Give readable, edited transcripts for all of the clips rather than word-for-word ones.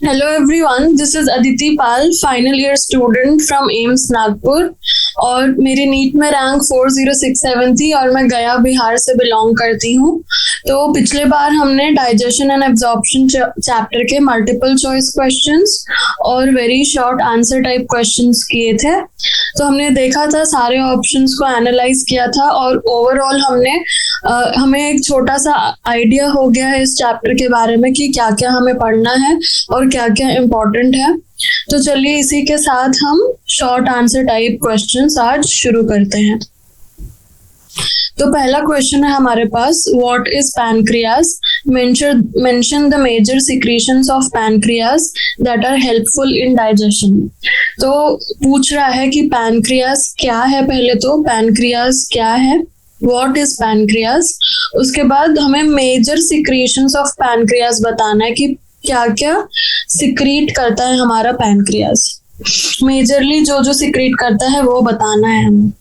Hello everyone, this is Aditi Pal, final year student from AIIMS Nagpur और मेरी NEET में rank 4067 थी और मैं गया बिहार से बिलोंग करती हूँ। तो पिछले बार हमने डाइजेशन एंड एब्जॉर्प्शन चैप्टर के मल्टीपल चॉइस क्वेश्चंस और very short answer type questions किए थे। तो हमने देखा था, सारे ऑप्शंस को एनालाइज किया था और ओवरऑल हमें एक छोटा सा आइडिया हो गया है इस चैप्टर के बारे में कि क्या क्या हमें पढ़ना है और क्या क्या इम्पोर्टेंट है। तो चलिए इसी के साथ हम शॉर्ट आंसर टाइप क्वेश्चंस आज शुरू करते हैं। तो पहला क्वेश्चन है हमारे पास, what is pancreas? Mention the major secretions of pancreas that are helpful in digestion. तो पूछ रहा है कि पैनक्रियास क्या है। पहले तो पैनक्रियास क्या है, व्हाट इज पैनक्रियास। उसके बाद हमें मेजर सिक्रीशंस ऑफ पैनक्रियास बताना है कि क्या क्या सिक्रीट करता है हमारा पैनक्रियास। मेजरली जो जो सिक्रीट करता है वो बताना है हमें।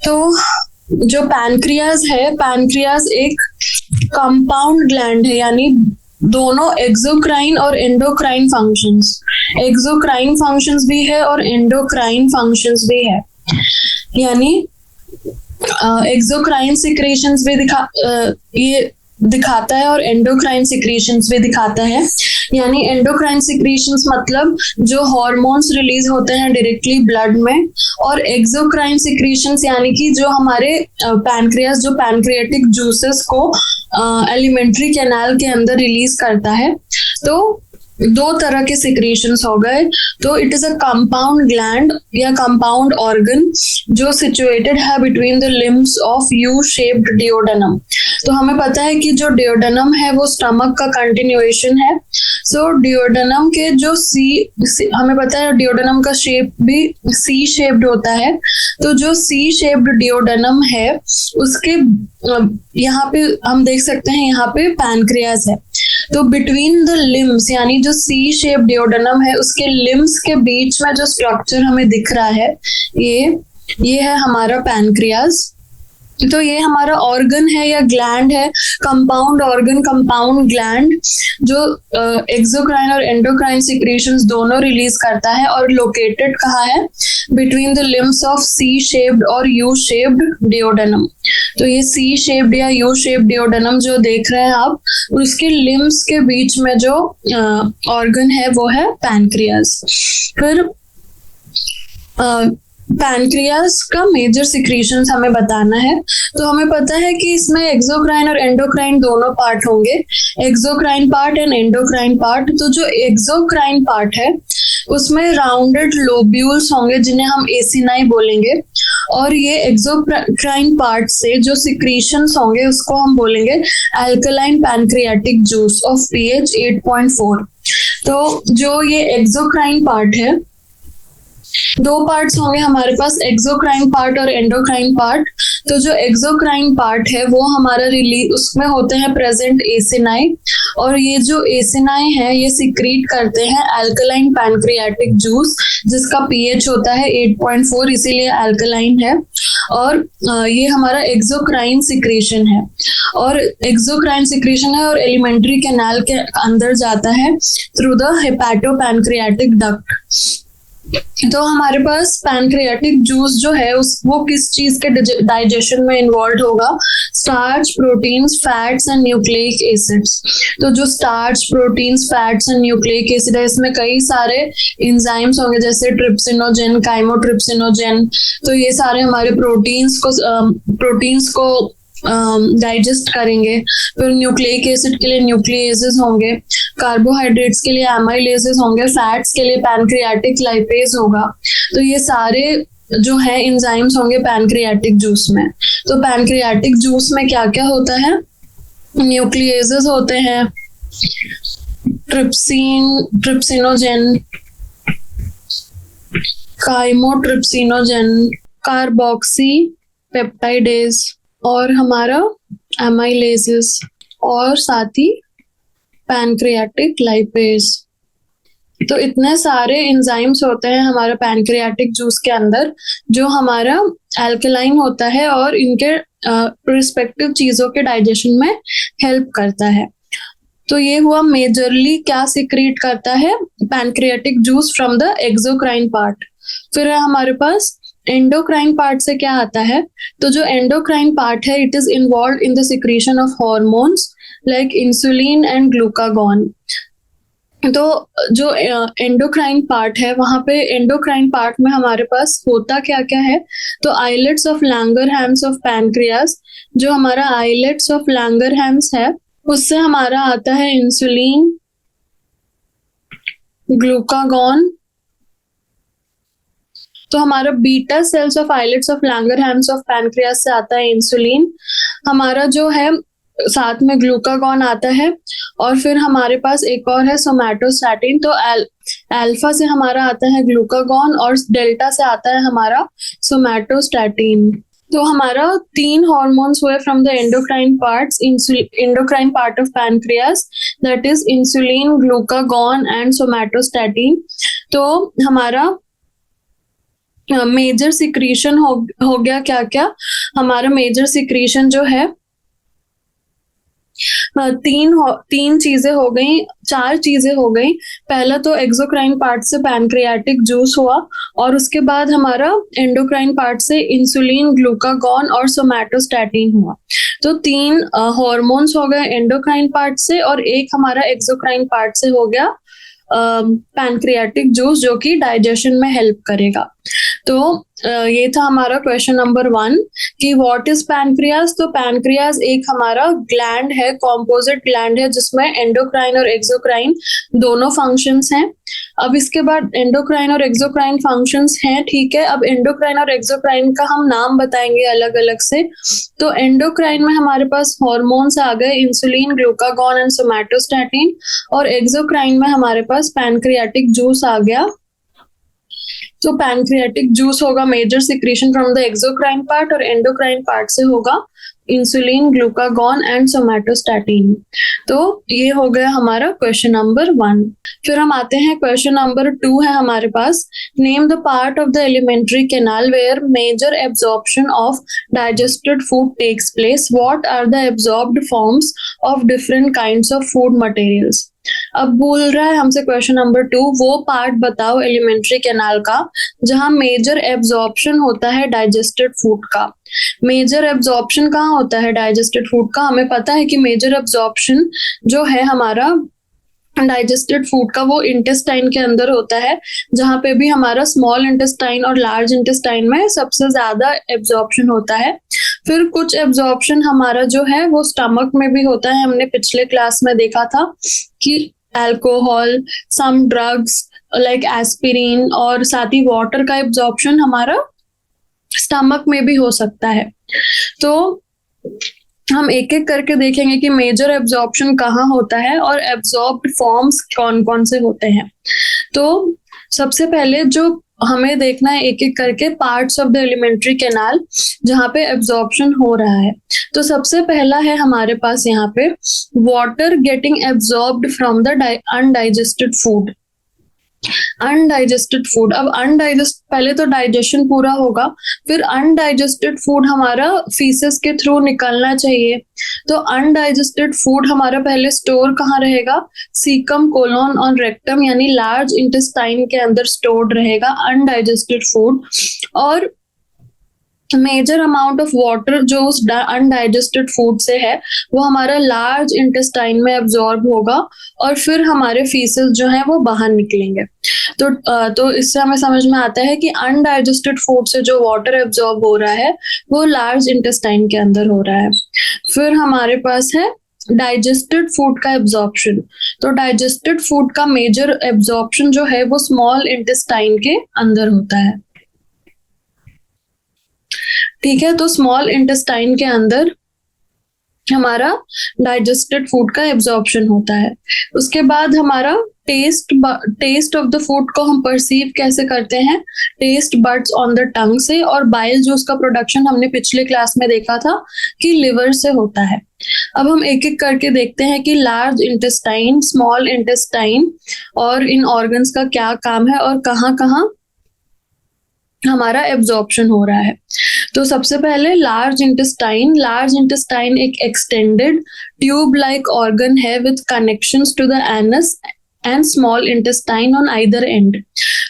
तो जो पैनक्रियास है, पैनक्रियास एक कंपाउंड ग्लैंड है, यानी दोनों एक्सोक्राइन और एंडोक्राइन फंक्शंस, एक्सोक्राइन फंक्शंस भी है और एंडोक्राइन फंक्शंस भी है। यानी एक्सोक्राइन सिक्रेशंस भी ये दिखाता है और एंडोक्राइन सिक्रेशंस भी दिखाता है। यानी एंडोक्राइन सिक्रेशंस मतलब जो हार्मोन्स रिलीज होते हैं डायरेक्टली ब्लड में, और एक्सोक्राइन सिक्रेशंस यानी कि जो हमारे पैनक्रियास जो पैनक्रियाटिक जूसेस को एलिमेंट्री कैनाल के अंदर रिलीज करता है। तो दो तरह के सिक्रेशंस हो गए। तो it is a compound gland या कंपाउंड ऑर्गन जो सिचुएटेड है between the limbs of you shaped duodenum. तो हमें पता है कि जो डिओडेनम है वो स्टमक का कंटिन्यूएशन है। सो डिओडेनम के जो हमें पता है डिओडेनम का शेप भी सी शेप्ड होता है। तो जो सी शेप्ड डिओडेनम है उसके यहाँ पे हम देख सकते हैं, यहाँ पे पैनक्रियास है। तो बिटवीन द लिम्स यानी जो सी शेप डिओडेनम है उसके लिम्स के बीच में जो स्ट्रक्चर हमें दिख रहा है ये है हमारा पैनक्रियास। तो ये हमारा ऑर्गन है या ग्लैंड है, कंपाउंड ऑर्गन, कंपाउंड ग्लैंड जो एक्सोक्राइन और एंडोक्राइन सिक्रेशंस दोनों रिलीज करता है और लोकेटेड कहाँ है, between the limbs of C shaped और यू शेप्ड डिओडेनम। तो ये सी शेप्ड या यू शेप्ड डिओडेनम जो देख रहे हैं आप, उसके लिम्स के बीच में जो ऑर्गन है वो है पैनक्रियास। फिर पैनक्रियास का मेजर सिक्रीशंस हमें बताना है। तो हमें पता है कि इसमें एक्सोक्राइन और एंडोक्राइन दोनों पार्ट होंगे, exocrine part and endocrine part. तो जो एक्सोक्राइन पार्ट है उसमें राउंडेड लोब्यूल्स होंगे जिन्हें हम एसिनाई बोलेंगे, और ये एक्सोक्राइन पार्ट से जो सिक्रीशंस होंगे उसको हम बोलेंगे alkaline pancreatic juice of pH 8.4। तो जो ये एक्सोक्राइन पार्ट है, दो पार्ट्स होंगे हमारे पास, एक्सोक्राइन पार्ट और एंडोक्राइन पार्ट। तो जो एक्सोक्राइन पार्ट है वो हमारा रिलीज, उसमें होते हैं प्रेजेंट एसिनाई, और ये जो एसिनाई है ये सिक्रीट करते हैं अल्कलाइन पैनक्रियाटिक जूस जिसका pH होता है 8.4, इसीलिए अल्कलाइन है। और ये हमारा एक्सोक्राइन सिक्रेशन है, और एक्सोक्राइन सिक्रेशन है और एलिमेंट्री कैनाल के अंदर जाता है थ्रू द हेपाटोपैनक्रियाटिक डक्ट। तो हमारे पास पैनक्रियाटिक जूस जो है वो किस चीज के डाइजेशन में इन्वॉल्व होगा, starch, proteins, fats and nucleic acids. तो जो starch, proteins, fats and nucleic acid है, इसमें कई सारे एंजाइम्स होंगे जैसे ट्रिप्सिनोजेन, काइमोट्रिप्सिनोजेन। तो ये सारे हमारे प्रोटीन्स को डाइजेस्ट करेंगे। फिर न्यूक्लिक एसिड के लिए न्यूक्लियेसेस होंगे, कार्बोहाइड्रेट्स के लिए एमाइलेसेस होंगे, फैट्स के लिए पैनक्रियाटिक लाइपेज होगा। तो ये सारे जो है एंजाइम्स होंगे पैनक्रियाटिक जूस में। तो पैनक्रियाटिक जूस में क्या क्या होता है, न्यूक्लियेसेस होते हैं, ट्रिप्सिनोजेन, काइमोट्रिप्सिनोजेन, कार्बोक्सी पेप्टाइडेज और हमारा एमाइलेसेस, और साथ ही पैनक्रियाटिक लाइपेज। तो इतने सारे एंजाइम्स होते हैं हमारा पैनक्रियाटिक जूस के अंदर जो हमारा अल्कलाइन होता है और इनके रिस्पेक्टिव चीजों के डाइजेशन में हेल्प करता है। तो ये हुआ मेजरली क्या सिक्रीट करता है, pancreatic juice from the exocrine part. फिर है हमारे पास एंडोक्राइन पार्ट से क्या आता है, तो जो एंडोक्राइन पार्ट है it is involve in the secretion of hormones like insulin and glucagon. तो जो एंडोक्राइन पार्ट है वहां पे एंडोक्राइन पार्ट में हमारे पास होता क्या क्या है, तो islets of Langerhans of pancreas, जो हमारा आइलेट्स ऑफ लैंगरहैम्स है उससे हमारा आता है इंसुलिन, ग्लूकागॉन। तो हमारा beta cells of islets of Langerhans of pancreas से आता है इंसुलिन, हमारा जो है साथ में ग्लूकागॉन आता है, और फिर हमारे पास एक और है सोमैटोस्टैटिन। तो अल्फा से हमारा आता है ग्लूकागॉन और डेल्टा से आता है हमारा सोमैटोस्टैटिन। तो हमारा 3 हॉर्मोन्स हुए from the endocrine parts, endocrine part of pancreas, that is insulin, glucagon and somatostatin. तो हमारा मेजर सिक्रीशन हो गया क्या क्या, हमारा मेजर सिक्रीशन जो है तीन चीजें हो गई, 4 चीजें हो गई। पहला तो एक्सोक्राइन पार्ट से पैनक्रियाटिक जूस हुआ, और उसके बाद हमारा एंडोक्राइन पार्ट से इंसुलिन, ग्लूकागॉन और सोमैटोस्टैटिन हुआ। तो 3 हॉर्मोन्स हो गए एंडोक्राइन पार्ट से, और एक हमारा एक्सोक्राइन पार्ट से हो गया पैनक्रियाटिक जूस, जो कि डाइजेशन में हेल्प करेगा। तो ये था हमारा क्वेश्चन नंबर 1 कि व्हाट इज पैनक्रियास। तो पैनक्रियास एक हमारा ग्लैंड है, कॉम्पोजिट ग्लैंड है, जिसमें एंडोक्राइन और एक्सोक्राइन दोनों फंक्शंस हैं। अब इसके बाद एंडोक्राइन और एक्सोक्राइन फंक्शंस हैं, ठीक है। अब एंडोक्राइन और एक्सोक्राइन का हम नाम बताएंगे अलग अलग से। तो एंडोक्राइन में हमारे पास हॉर्मोन्स आ गए, इंसुलिन, ग्लूकागॉन एंड सोमैटोस्टैटिन, और एक्सोक्राइन में हमारे पास पैनक्रियाटिक जूस आ गया। तो पैनक्रियाटिक जूस होगा major secretion from the exocrine part, और एंडोक्राइन पार्ट से होगा इंसुलिन, ग्लूकागॉन एंड सोमैटोस्टैटिन। तो ये हो गया हमारा क्वेश्चन नंबर 1। फिर हम आते हैं क्वेश्चन नंबर 2 है हमारे पास, name the part of the alimentary canal where major absorption of digested food takes place, what are the absorbed forms of different kinds of food materials. अब बोल रहा है हमसे क्वेश्चन नंबर 2, वो पार्ट बताओ एलिमेंट्री कैनाल का जहां major absorption होता है डाइजेस्टेड फूड का। मेजर एब्जॉर्प्शन कहाँ होता है डाइजेस्टेड फूड का, हमें पता है कि मेजर एब्जॉर्प्शन जो है हमारा डाइजेस्टेड फूड का वो इंटेस्टाइन के अंदर होता है, जहां पे भी हमारा स्मॉल इंटेस्टाइन और लार्ज इंटेस्टाइन में सबसे ज्यादा एब्जॉर्प्शन होता है। फिर कुछ एब्जॉर्प्शन हमारा जो है वो स्टमक में भी होता है, हमने पिछले क्लास में देखा था कि alcohol, some drugs like aspirin और साथ ही वाटर का एब्जॉर्प्शन हमारा स्टमक में भी हो सकता है। तो हम एक एक करके देखेंगे कि मेजर एब्जॉर्प्शन कहाँ होता है और एब्जॉर्ब्ड फॉर्म्स कौन कौन से होते हैं। तो सबसे पहले जो हमें देखना है एक एक करके parts of the alimentary canal जहाँ पे एब्जॉर्प्शन हो रहा है। तो सबसे पहला है हमारे पास यहाँ पे water getting absorbed from the undigested food. Undigested food, अब पहले तो डाइजेशन पूरा होगा, फिर अनडाइजेस्टेड फूड हमारा फीसेस के थ्रू निकलना चाहिए। तो अनडाइजेस्टेड फूड हमारा पहले स्टोर कहाँ रहेगा, सीकम, कोलोन और रेक्टम यानी लार्ज इंटेस्टाइन के अंदर स्टोर्ड रहेगा अनडाइजेस्टेड फूड। और मेजर अमाउंट ऑफ वाटर जो उस अनडाइजेस्टेड फूड से है वो हमारा लार्ज इंटेस्टाइन में एब्जॉर्ब होगा और फिर हमारे फीसेस जो है वो बाहर निकलेंगे। तो इससे हमें समझ में आता है कि अनडाइजेस्टेड फूड से जो वाटर एब्जॉर्ब हो रहा है वो लार्ज इंटेस्टाइन के अंदर हो रहा है। फिर हमारे पास है डाइजेस्टेड फूड का एब्जॉर्प्शन। तो डाइजेस्टेड फूड का मेजर एब्जॉर्प्शन जो है वो स्मॉल इंटेस्टाइन के अंदर होता है। ठीक है, तो स्मॉल इंटेस्टाइन के अंदर हमारा डाइजेस्टेड फूड का एब्जॉर्प्शन होता है। उसके बाद हमारा टेस्ट ऑफ द फूड को हम परसीव कैसे करते हैं, taste buds on the tongue से, और बाइल जूस का प्रोडक्शन हमने पिछले क्लास में देखा था कि लिवर से होता है। अब हम एक एक करके देखते हैं कि लार्ज इंटेस्टाइन, स्मॉल इंटेस्टाइन और इन ऑर्गन्स का क्या काम है और कहाँ कहाँ हमारा एब्जॉर्प्शन हो रहा है। तो सबसे पहले लार्ज इंटेस्टाइन एक एक्सटेंडेड ट्यूब लाइक ऑर्गन है with connections to the anus and small intestine on either end.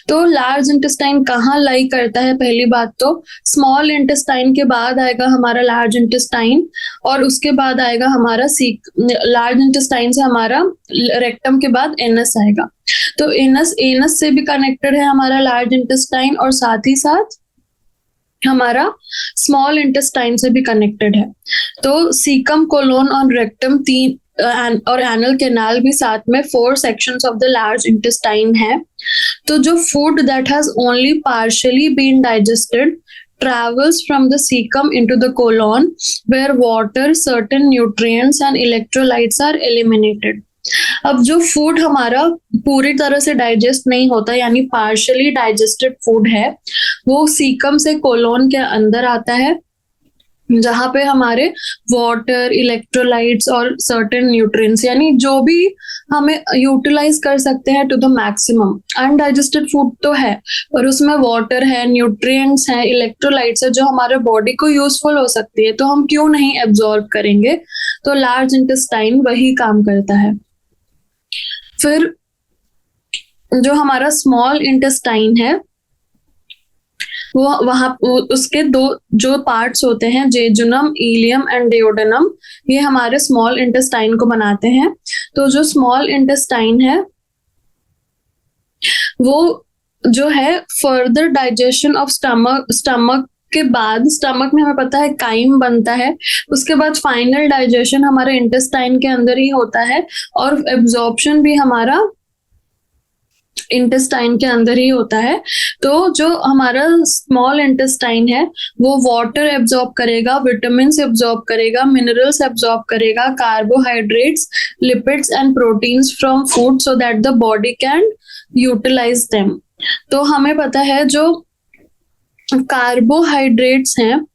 तो लार्ज इंटेस्टाइन कहाँ लाई करता है? पहली बात तो स्मॉल इंटेस्टाइन के बाद आएगा हमारा लार्ज इंटेस्टाइन, और उसके बाद आएगा हमारा लार्ज इंटेस्टाइन से हमारा रेक्टम के बाद एनस आएगा। तो एनस से भी कनेक्टेड है हमारा लार्ज इंटेस्टाइन, और साथ ही साथ हमारा स्मॉल इंटेस्टाइन से भी कनेक्टेड है। तो सीकम, कोलोन और रेक्टम तीन और एनल कैनाल भी साथ में 4 sections of the large intestine है। तो जो food that has only partially been digested travels from the cecum into the colon where water, certain nutrients and electrolytes are eliminated. अब जो फूड हमारा पूरी तरह से डाइजेस्ट नहीं होता, यानी पार्शियली डाइजेस्टेड फूड है, वो सीकम से कोलोन के अंदर आता है, जहाँ पे हमारे वाटर, इलेक्ट्रोलाइट्स और सर्टेन न्यूट्रिएंट्स, यानी जो भी हमें यूटिलाइज कर सकते हैं to the maximum. Undigested food तो है, पर उसमें वाटर है, न्यूट्रिएंट्स है, इलेक्ट्रोलाइट्स है, जो हमारे बॉडी को यूजफुल हो सकती है, तो हम क्यों नहीं एब्जॉर्ब करेंगे? तो लार्ज इंटेस्टाइन वही काम करता है। फिर जो हमारा स्मॉल इंटेस्टाइन है, वो वहां उसके 2 जो पार्ट्स होते हैं, जेजुनम, इलियम एंड डिओडेनम, ये हमारे स्मॉल इंटेस्टाइन को बनाते हैं। तो जो स्मॉल इंटेस्टाइन है वो जो है फर्दर डाइजेशन ऑफ स्टमक के बाद, स्टमक में हमें पता है काइम बनता है, उसके बाद फाइनल डाइजेशन हमारे इंटेस्टाइन के अंदर ही होता है, और एब्जॉर्प्शन भी हमारा इंटेस्टाइन के अंदर ही होता है। तो जो हमारा स्मॉल इंटेस्टाइन है वो वाटर एब्जॉर्ब करेगा, विटामिन एब्जॉर्ब करेगा, मिनरल्स एब्जॉर्ब करेगा, carbohydrates, lipids and proteins from food so that the body can utilise them. तो हमें पता है जो कार्बोहाइड्रेट्स हैं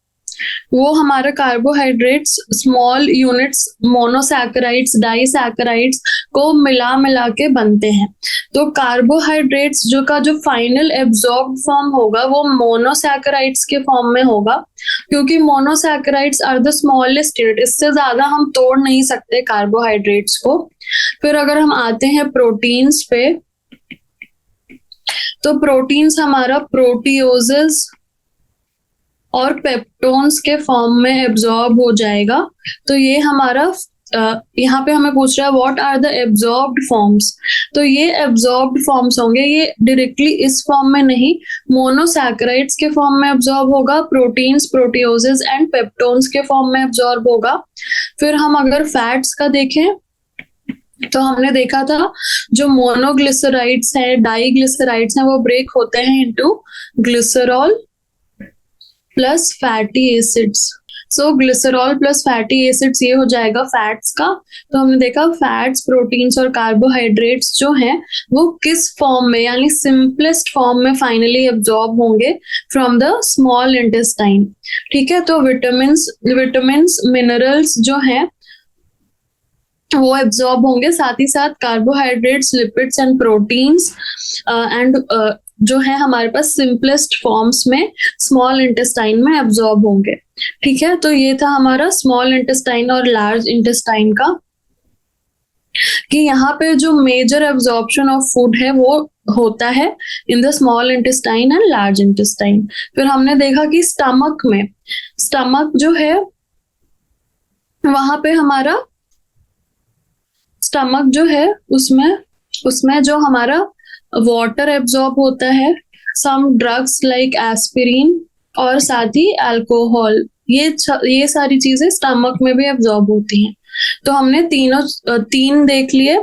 वो हमारा carbohydrates small units, monosaccharides, disaccharides को मिला के बनते हैं। तो कार्बोहाइड्रेट्स जो फाइनल एब्जॉर्ब फॉर्म होगा वो मोनोसैकेराइड्स के फॉर्म में होगा, क्योंकि monosaccharides are the smallest unit, इससे ज्यादा हम तोड़ नहीं सकते कार्बोहाइड्रेट्स को। फिर अगर हम आते हैं प्रोटीन्स पे, तो प्रोटीन्स हमारा प्रोटियोजेस और पेप्टोन्स के फॉर्म में एब्जॉर्ब हो जाएगा। तो ये हमारा यहाँ पे हमें पूछ रहा है what are the absorbed forms. तो ये एब्जॉर्ब्ड फॉर्म्स होंगे, ये डायरेक्टली इस फॉर्म में नहीं, मोनोसैकेराइड्स के फॉर्म में एब्जॉर्ब होगा, प्रोटीन्स, प्रोटियोजेस एंड पेप्टोन्स के फॉर्म में एब्जॉर्ब होगा। फिर हम अगर फैट्स का देखें तो हमने देखा था जो मोनोग्लिसराइड्स है, डाइग्लिसराइड्स हैं, वो ब्रेक होते हैं into glycerol plus fatty acids. So glycerol plus fatty acids ये हो जाएगा फैट्स का। तो हमने देखा फैट्स, प्रोटीन्स और कार्बोहाइड्रेट्स जो हैं वो किस फॉर्म में, यानी सिंपलेस्ट फॉर्म में फाइनली एब्जॉर्ब होंगे फ्रॉम द स्मॉल इंटेस्टाइन। ठीक है, तो विटामिन्स, मिनरल्स जो हैं वो एब्जॉर्ब होंगे, साथ ही साथ carbohydrates, lipids and proteins and जो है हमारे पास सिंपलेस्ट फॉर्म्स में स्मॉल इंटेस्टाइन में एब्जॉर्ब होंगे। ठीक है, तो ये था हमारा स्मॉल इंटेस्टाइन और लार्ज इंटेस्टाइन का, कि यहाँ पे जो मेजर एब्जॉर्प्शन ऑफ फूड है वो होता है in the small intestine and large intestine. फिर हमने देखा कि स्टमक जो है वहां पे हमारा स्टमक जो है उसमें जो हमारा वाटर एब्जॉर्ब होता है, सम ड्रग्स लाइक एस्पिरिन और साथ ही अल्कोहल, ये सारी चीजें स्टमक में भी एब्जॉर्ब होती हैं। तो हमने तीन देख लिए।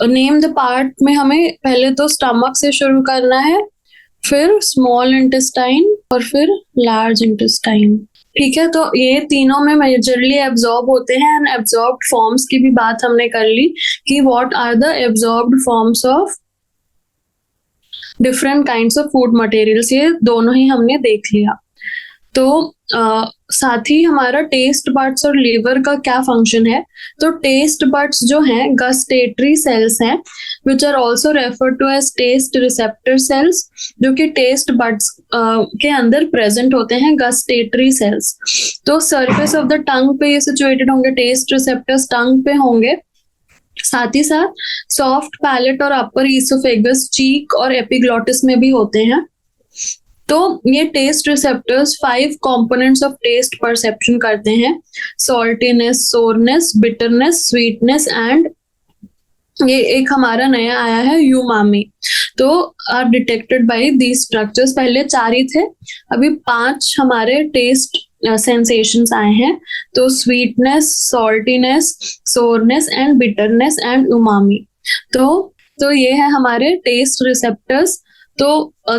नेम द पार्ट में हमें पहले तो स्टमक से शुरू करना है, फिर स्मॉल इंटेस्टाइन और फिर लार्ज इंटेस्टाइन। ठीक है, तो ये तीनों में मेजरली एब्जॉर्ब होते हैं। एंड एब्जॉर्ब्ड फॉर्म्स की भी बात हमने कर ली कि what are the absorbed forms of different kinds of food materials, ये दोनों ही हमने देख लिया। तो साथ ही हमारा टेस्ट बड्स और लीवर का क्या फंक्शन है, तो टेस्ट बड्स जो हैं गस्टेटरी सेल्स हैं, which are also refer to as taste receptor cells, जो कि टेस्ट बड्स के अंदर प्रेजेंट होते हैं, गस्टेटरी सेल्स। तो सरफेस ऑफ द टंग पे ये सिचुएटेड होंगे, टेस्ट रिसेप्टर्स टंग पे होंगे, साथ ही साथ सॉफ्ट पैलेट और अपर ईसोफेगस, चीक और एपिग्लॉटिस में भी होते हैं। तो ये taste receptors 5 components of taste perception करते हैं, saltiness, sourness, bitterness, sweetness and ये एक हमारा नया आया है यूमामी। तो are detected by these structures. पहले 4 ही थे, अभी 5 हमारे टेस्ट सेंसेशंस आए हैं, तो sweetness, saltiness, soreness and bitterness and umami. तो ये है हमारे टेस्ट रिसेप्टर्स। तो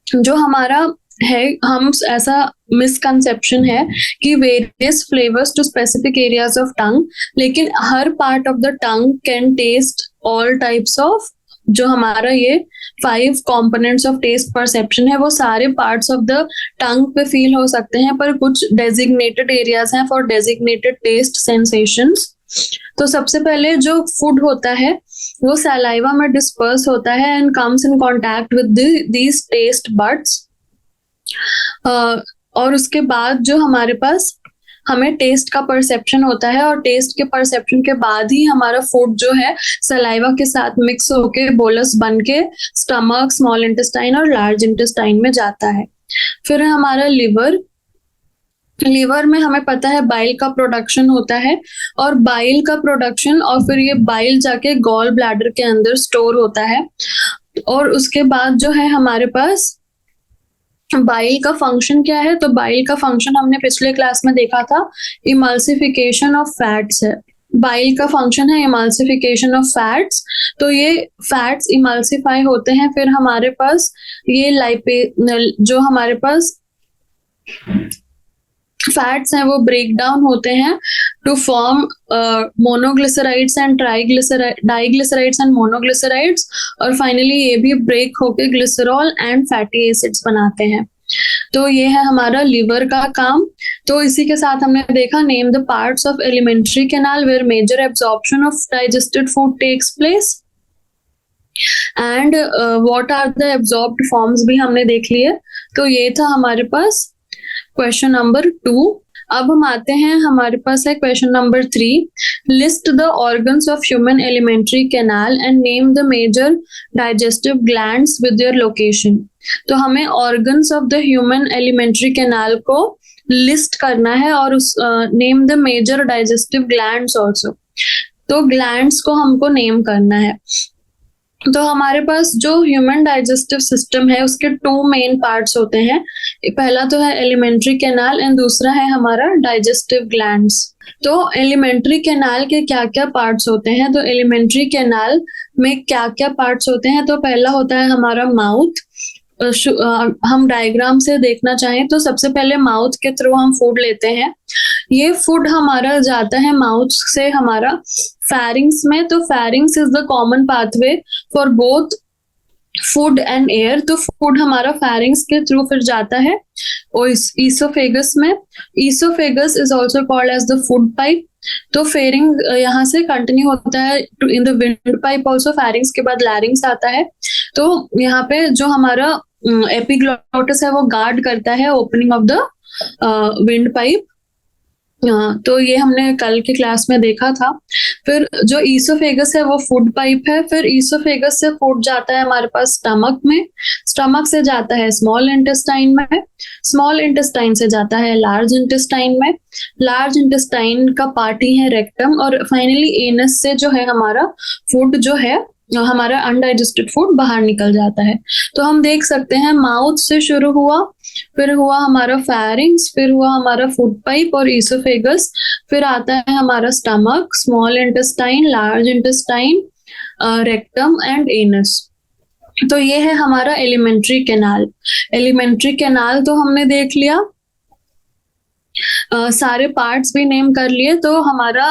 जो हमारा है, हम ऐसा मिसकंसेप्शन है कि various flavours to specific areas of tongue, लेकिन हर part of the tongue can taste all types of, जो हमारा ये 5 कंपोनेंट्स ऑफ टेस्ट परसेप्शन है वो सारे पार्ट्स ऑफ द टंग पे फील हो सकते हैं, पर कुछ डेजिग्नेटेड एरियाज हैं फॉर डेजिग्नेटेड टेस्ट सेंसेशंस। तो सबसे पहले जो फूड होता है वो सलाइवा में डिस्पर्स होता है and comes in contact with these taste buds, और उसके बाद जो हमारे पास हमें टेस्ट का परसेप्शन होता है, और टेस्ट के परसेप्शन के बाद ही हमारा फूड जो है सलाइवा के साथ मिक्स होके बोलस बन के स्टमक, स्मॉल इंटेस्टाइन और लार्ज इंटेस्टाइन में जाता है। फिर हमारा लिवर में हमें पता है बाइल का प्रोडक्शन होता है, और बाइल का प्रोडक्शन और फिर ये बाइल जाके गॉल ब्लैडर के अंदर स्टोर होता है, और उसके बाद जो है हमारे पास बाइल का फंक्शन क्या है, तो बाइल का फंक्शन हमने पिछले क्लास में देखा था, इमल्सिफिकेशन ऑफ फैट्स है। बाइल का फंक्शन है इमल्सिफिकेशन ऑफ फैट्स। तो ये फैट्स इमल्सिफाई होते हैं, फिर हमारे पास ये जो हमारे पास फैट्स हैं वो ब्रेक डाउन होते हैं to form monoglycerides and diglycerides and monoglycerides, और फाइनली ये भी ब्रेक होके ग्लिसरॉल एंड फैटी एसिड्स बनाते हैं। तो ये है हमारा लिवर का काम। तो इसी के साथ हमने देखा, name the parts of alimentary canal where major absorption of digested food takes place, and what are the absorbed forms भी हमने देख लिए। तो ये था हमारे पास क्वेश्चन नंबर 2। अब हम आते हैं, हमारे पास है question number 3, list the organs of human alimentary canal and name the major digestive glands with their location. तो हमें organs of the human alimentary canal को लिस्ट करना है, और उस name the major digestive glands also. तो glands को हमको नेम करना है। तो हमारे पास जो ह्यूमन डाइजेस्टिव सिस्टम है उसके 2 मेन पार्ट्स होते हैं, पहला तो है एलिमेंट्री कैनाल एंड दूसरा है हमारा डाइजेस्टिव ग्लैंड्स। तो एलिमेंट्री कैनाल के क्या क्या पार्ट्स होते हैं, तो एलिमेंट्री कैनाल में क्या क्या पार्ट्स होते हैं, तो पहला होता है हमारा माउथ। हम डायग्राम से देखना चाहें तो सबसे पहले माउथ के थ्रू हम फूड लेते हैं, ये फूड हमारा जाता है माउथ से हमारा फेरिंग्स में। तो pharynx is the common pathway for both food and air. तो फूड हमारा फेरिंग्स के थ्रू फिर जाता है और ईसोफेगस में। Oesophagus is also called as the food pipe. तो फेरिंग यहाँ से कंटिन्यू होता है in the windpipe also, pharynx के बाद लैरिंग्स आता है। तो यहाँ पे जो हमारा एपिग्लॉटिस है वो गार्ड करता है opening of the wind pipe. तो ये हमने कल के क्लास में देखा था। फिर जो ईसोफेगस है वो फूड पाइप है। फिर ईसोफेगस से फूड जाता है हमारे पास स्टमक में, स्टमक से जाता है स्मॉल इंटेस्टाइन में, स्मॉल इंटेस्टाइन से जाता है लार्ज इंटेस्टाइन में, लार्ज इंटेस्टाइन का पार्ट ही है रेक्टम, और फाइनली एनस से जो है हमारा फूड जो है हमारा अनडाइजेस्टेड फूड बाहर निकल जाता है। तो हम देख सकते हैं माउथ से शुरू हुआ, फिर हुआ हमारा फेरिंग्स, फिर हुआ हमारा फूड पाइप और ईसोफेगस, फिर आता है हमारा stomach, small intestine, large intestine, rectum and anus. तो ये है हमारा एलिमेंट्री कैनाल। एलिमेंट्री कैनाल तो हमने देख लिया, सारे पार्ट्स भी नेम कर लिए। तो हमारा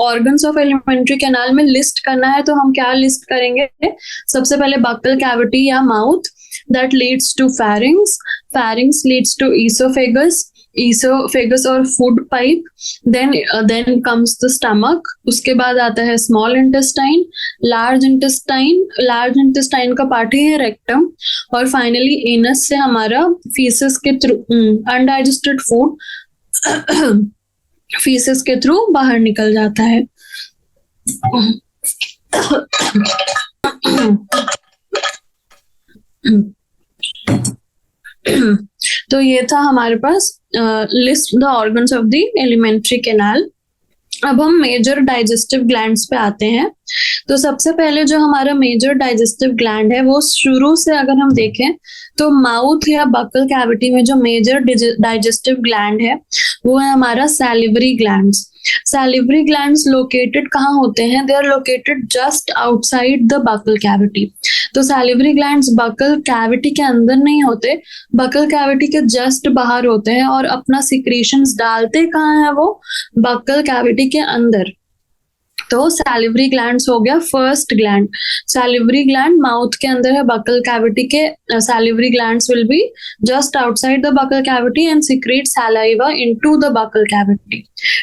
ऑर्गन्स ऑफ एलिमेंट्री कैनाल में लिस्ट करना है, तो हम क्या लिस्ट करेंगे, सबसे पहले बक्कल कैविटी या mouth, that leads to pharynx leads to esophagus और food pipe, then comes the stomach, उसके बाद आता है small intestine, large intestine का पार्ट ही है rectum, और finally anus से हमारा feces के थ्रू undigested food feces के थ्रू बाहर निकल जाता है। तो ये था हमारे पास list the organs of the alimentary canal. अब हम मेजर डाइजेस्टिव ग्लैंड्स पे आते हैं। तो सबसे पहले जो हमारा मेजर डाइजेस्टिव ग्लैंड है वो शुरू से अगर हम देखें तो माउथ या बकल कैविटी में जो मेजर डाइजेस्टिव ग्लैंड है वो है हमारा salivary glands. Salivary glands located कहाँ होते हैं? They are located just outside the buccal cavity. तो सैलिवरी ग्लैंड्स बकल कैविटी के अंदर नहीं होते, बकल कैविटी के जस्ट बाहर होते हैं और अपना सिक्रीशंस डालते कहाँ है? वो बकल कैविटी के अंदर। तो सैलिवरी ग्लैंड्स हो गया first gland. Salivary gland mouth के अंदर है बकल कैविटी के। Salivary glands will be just outside the buccal cavity and secrete saliva into the buccal cavity.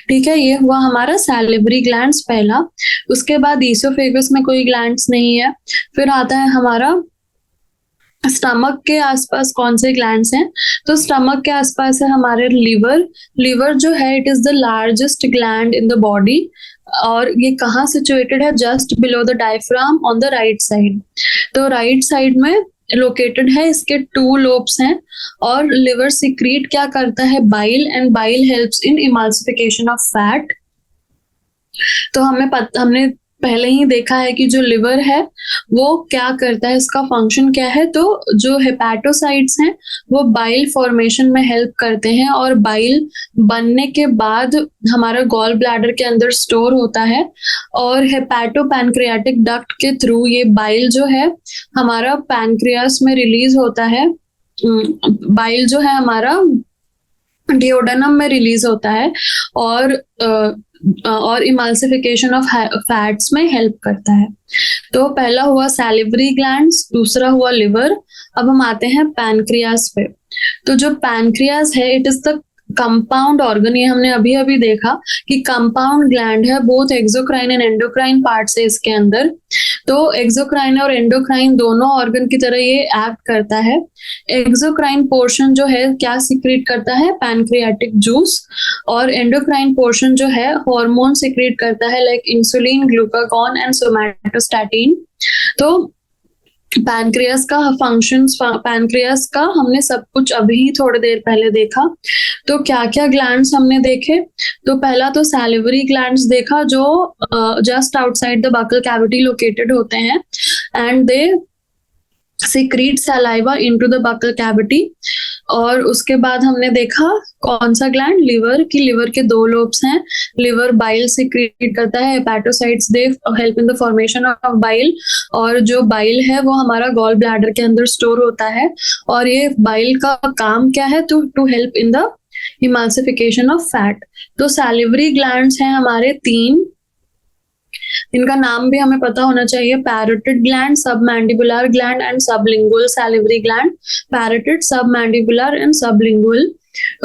ठीक है, ये हुआ हमारा सैलिवरी ग्लैंड्स पहला। उसके बाद ईसोफेगस में कोई ग्लैंड्स नहीं है। फिर आता है हमारा स्टमक के आसपास कौन से ग्लैंड्स हैं? तो स्टमक के आसपास है हमारे लिवर। लिवर जो है it is the largest gland in the body और ये कहाँ सिचुएटेड है? Just below the diaphragm on the right side. तो राइट साइड में लोकेटेड है, इसके 2 लोब्स हैं और लिवर सिक्रीट क्या करता है? Bile, and bile helps in emulsification of fat. तो हमने पहले ही देखा है कि जो लिवर है वो क्या करता है, इसका फंक्शन क्या है? तो जो हेपेटोसाइट्स हैं वो बाइल फॉर्मेशन में हेल्प करते हैं और बाइल बनने के बाद हमारा गॉल ब्लैडर के अंदर स्टोर होता है और हेपेटो पैनक्रियाटिक डक्ट के थ्रू ये बाइल जो है हमारा पैनक्रियास में रिलीज होता है। बाइल जो है हमारा डिओडेनम में रिलीज होता है और इमल्सिफिकेशन ऑफ फैट्स में हेल्प करता है। तो पहला हुआ सैलिवरी ग्लैंड्स, दूसरा हुआ लिवर। अब हम आते हैं पैनक्रियास पे। तो जो पैनक्रियास है it is the compound organ. ये हमने अभी अभी देखा कि कंपाउंड ग्लैंड है, both exocrine and endocrine parts है इसके अंदर। तो एक्सोक्राइन और एंडोक्राइन दोनों ऑर्गन की तरह ये एक्ट करता है। एक्सोक्राइन पोर्शन जो है क्या सिक्रीट करता है? Pancreatic juice. और एंडोक्राइन पोर्शन जो है हार्मोन सिक्रीट करता है like insulin, glucagon and somatostatin. तो पैनक्रियास का फंक्शंस, पैनक्रियास का हमने सब कुछ अभी थोड़ी देर पहले देखा। तो क्या क्या ग्लैंड्स हमने देखे? तो पहला तो सैलिवरी ग्लैंड्स देखा जो just outside the buccal cavity located होते हैं and they secrete saliva into the buccal cavity. और उसके बाद हमने देखा कौन सा ग्लैंड? लिवर की। लिवर के 2 लोब्स हैं। लिवर बाइल सिक्रीट करता है, hepatocytes they help in the formation of bile और जो बाइल है वो हमारा गॉल ब्लैडर के अंदर स्टोर होता है और ये बाइल का काम क्या है? To help in the emulsification of fat. तो सैलिवरी ग्लैंड्स हैं हमारे 3, इनका नाम भी हमें पता होना चाहिए। Parotid gland, submandibular gland and sublingual salivary gland. Parotid, submandibular and sublingual.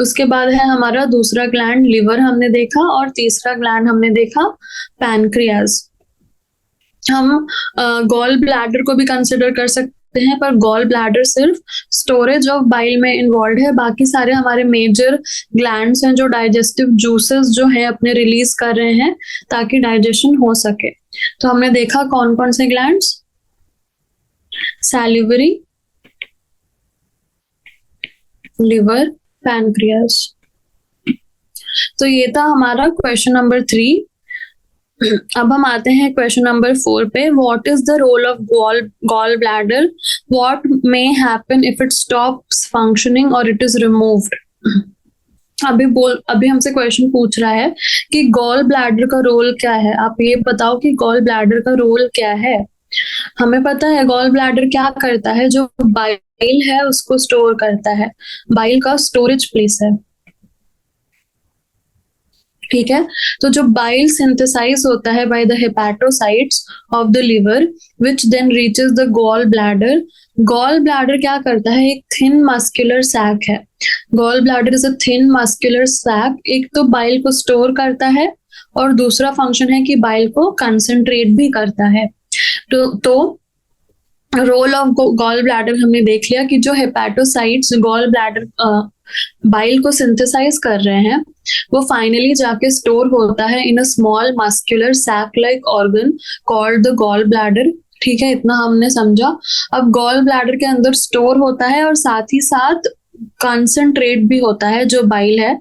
उसके बाद है हमारा दूसरा ग्लैंड लिवर हमने देखा और तीसरा ग्लैंड हमने देखा पैनक्रियास। हम गॉल ब्लैडर को भी कंसिडर कर सकते हैं पर गॉल ब्लैडर सिर्फ स्टोरेज ऑफ बाइल में इन्वॉल्व है। बाकी सारे हमारे मेजर ग्लैंड्स हैं जो डाइजेस्टिव जूसेस जो है अपने रिलीज कर रहे हैं ताकि डाइजेशन हो सके। तो हमने देखा कौन कौन से ग्लैंड्स? Salivary, liver, pancreas. तो ये था हमारा क्वेश्चन नंबर 3। अब हम आते हैं क्वेश्चन नंबर 4 पे। What is the role of gall bladder? What may happen if it stops functioning और इट इज रिमूव्ड? अभी हमसे क्वेश्चन पूछ रहा है कि गॉल ब्लैडर का रोल क्या है। आप ये बताओ कि गॉल ब्लैडर का रोल क्या है। हमें पता है गॉल ब्लैडर क्या करता है, जो बाइल है उसको स्टोर करता है। बाइल का स्टोरेज प्लेस है। ठीक है। तो जो बाइल सिंथेसाइज होता है by the hepatocytes of the liver which then reaches the gall bladder. Gall bladder क्या करता है, एक थिन मस्कुलर सैक है। Gall bladder is a thin muscular sac. एक तो बाइल को स्टोर करता है और दूसरा फंक्शन है कि बाइल को कंसंट्रेट भी करता है। तो रोल ऑफ गॉल ब्लैडर हमने देख लिया कि जो हेपेटोसाइट्स गॉल ब्लैडर बाइल को सिंथेसाइज कर रहे हैं वो फाइनली जाके स्टोर होता है in a small muscular sac like organ called the gall bladder. ठीक है, इतना हमने समझा। अब गॉल ब्लैडर के अंदर स्टोर होता है और साथ ही साथ कंसंट्रेट भी होता है जो बाइल है।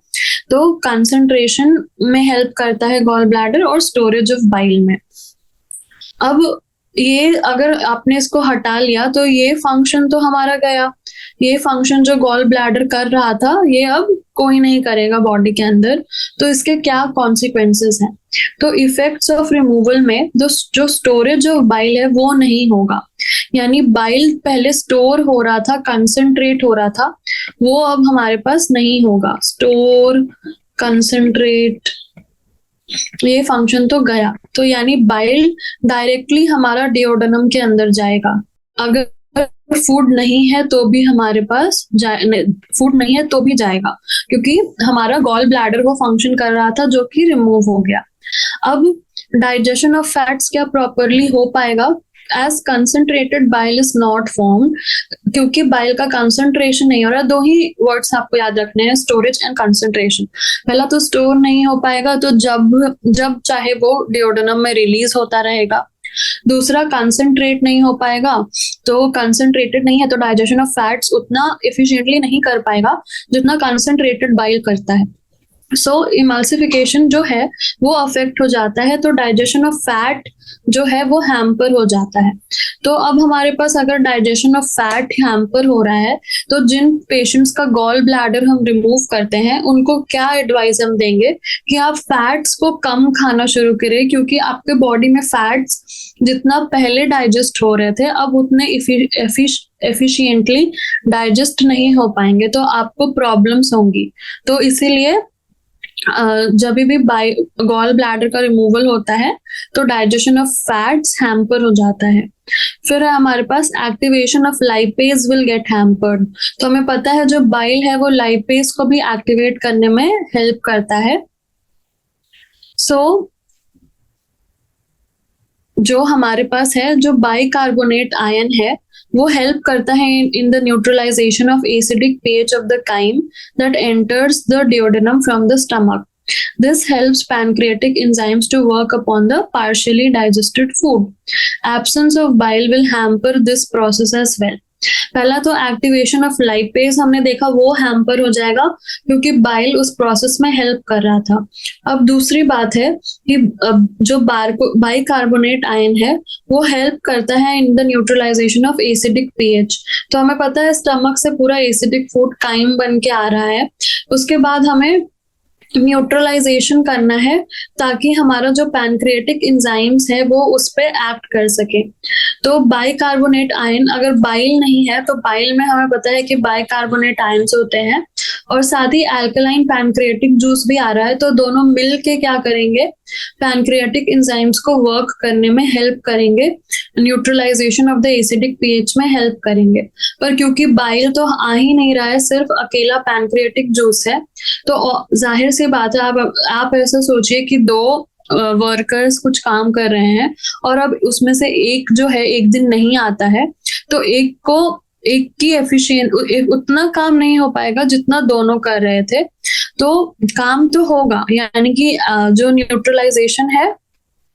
तो कंसंट्रेशन में हेल्प करता है गॉल ब्लैडर और स्टोरेज ऑफ बाइल में। अब ये अगर आपने इसको हटा लिया तो ये फंक्शन तो हमारा गया। ये फंक्शन जो गॉल ब्लैडर कर रहा था ये अब कोई नहीं करेगा बॉडी के अंदर। तो इसके क्या कॉन्सिक्वेंसेस हैं? तो इफेक्ट्स ऑफ रिमूवल में जो स्टोरेज ऑफ बाइल है वो नहीं होगा। यानी बाइल पहले स्टोर हो रहा था, कंसंट्रेट हो रहा था, वो अब हमारे पास नहीं होगा। स्टोर, कंसंट्रेट, ये फंक्शन तो गया। तो यानी बाइल डायरेक्टली हमारा डिओडेनम के अंदर जाएगा। अगर फूड नहीं है तो भी हमारे पास फूड नहीं है तो भी जाएगा, क्योंकि हमारा गॉल ब्लैडर वो फंक्शन कर रहा था जो कि रिमूव हो गया। अब डाइजेशन ऑफ फैट्स क्या प्रॉपरली हो पाएगा? As concentrated bile is not formed, क्योंकि बाइल का कंसंट्रेशन नहीं हो रहा। दो ही वर्ड्स आपको याद रखने हैं, स्टोरेज एंड कंसंट्रेशन। पहला तो स्टोर नहीं हो पाएगा, तो जब चाहे वो डिओडेनम में रिलीज होता रहेगा। दूसरा, कंसंट्रेट नहीं हो पाएगा, तो कंसंट्रेटेड नहीं है तो डाइजेशन ऑफ फैट्स उतना एफिशिएंटली नहीं कर पाएगा जितना कंसंट्रेटेड बाइल करता है। सो इमल्सिफिकेशन जो है वो अफेक्ट हो जाता है, तो डाइजेशन ऑफ फैट जो है वो हैम्पर हो जाता है। तो अब हमारे पास अगर डाइजेशन ऑफ फैट हैम्पर हो रहा है तो जिन पेशेंट्स का गॉल ब्लैडर हम रिमूव करते हैं उनको क्या एडवाइस हम देंगे कि आप फैट्स को कम खाना शुरू करें, क्योंकि आपके बॉडी में फैट्स जितना पहले डाइजेस्ट हो रहे थे अब उतने एफिशिएंटली डाइजेस्ट नहीं हो पाएंगे, तो आपको प्रॉब्लम्स होंगी। तो इसीलिए जब भी गॉल ब्लैडर का रिमूवल होता है तो डाइजेशन ऑफ फैट्स हैम्पर हो जाता है। फिर हमारे पास activation of lipase will get hampered. तो हमें पता है जो बाइल है वो लाइपेज को भी एक्टिवेट करने में हेल्प करता है। जो हमारे पास है, जो बाइकार्बोनेट आयन है वो हेल्प करता है in the neutralization of acidic pH of the chyme that enters the duodenum from the stomach. This helps pancreatic enzymes to work upon the partially digested food. Absence of bile will hamper this process as well. पहला तो activation of lipase हमने देखा वो hamper हो जाएगा क्योंकि bile उस process में हेल्प कर रहा था। अब दूसरी बात है कि जो बाइकार्बोनेट आयन है वो हेल्प करता है in the neutralization of acidic pH. तो हमें पता है स्टमक से पूरा एसिडिक फूड काइम बन के आ रहा है, उसके बाद हमें न्यूट्रलाइजेशन करना है ताकि हमारा जो पैनक्रिएटिक एंजाइम्स है वो उस पे एक्ट कर सके। तो बाइकार्बोनेट आयन, अगर बाइल नहीं है तो बाइल में हमें पता है कि बाइकार्बोनेट आयन्स होते हैं और साथ ही अल्कलाइन पैनक्रिएटिक जूस भी आ रहा है, तो दोनों मिल के क्या करेंगे, पैनक्रिएटिक एंजाइम्स को वर्क करने में हेल्प करेंगे, neutralization of the acidic pH में हेल्प करेंगे। पर क्योंकि बाइल तो आ ही नहीं रहा है, सिर्फ अकेला पैनक्रिएटिक जूस है, तो जाहिर सी बात है आप ऐसा सोचिए कि दो वर्कर्स कुछ काम कर रहे हैं और अब उसमें से एक जो है एक दिन नहीं आता है, तो एक की एफिशिएंट उतना काम नहीं हो पाएगा जितना दोनों कर रहे थे। तो काम तो होगा, यानी कि जो न्यूट्रलाइजेशन है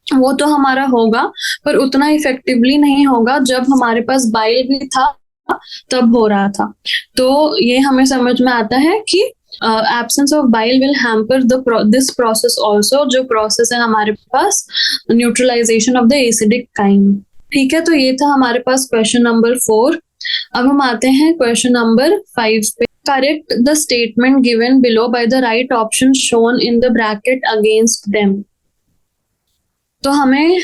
वो तो हमारा होगा पर उतना इफेक्टिवली नहीं होगा जब हमारे पास बाइल भी था तब हो रहा था। तो ये हमें समझ में आता है कि absence of bile will hamper this process also, जो प्रोसेस है हमारे पास neutralisation of the acidic chyme. ठीक है, तो ये था हमारे पास क्वेश्चन नंबर 4। अब हम आते हैं क्वेश्चन नंबर 5 पे। Correct the statement given below by the right option shown in the bracket against them. तो हमें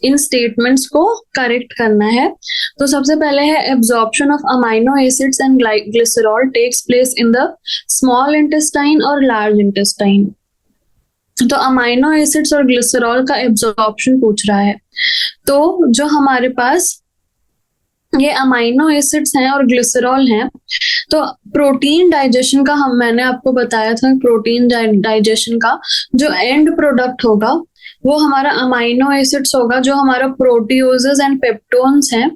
इन स्टेटमेंट्स को करेक्ट करना है। तो सबसे पहले है absorption of amino acids and glycerol takes place in the small intestine और लार्ज इंटेस्टाइन। तो अमाइनो एसिड्स और ग्लिसरॉल का एब्जॉर्प्शन पूछ रहा है। तो जो हमारे पास ये अमाइनो एसिड्स हैं और ग्लिसरॉल हैं, तो प्रोटीन डाइजेशन का मैंने आपको बताया था, प्रोटीन डाइजेशन का जो एंड प्रोडक्ट होगा वो हमारा अमाइनो एसिड्स होगा। जो हमारा प्रोटियोजेस एंड पेप्टोन्स हैं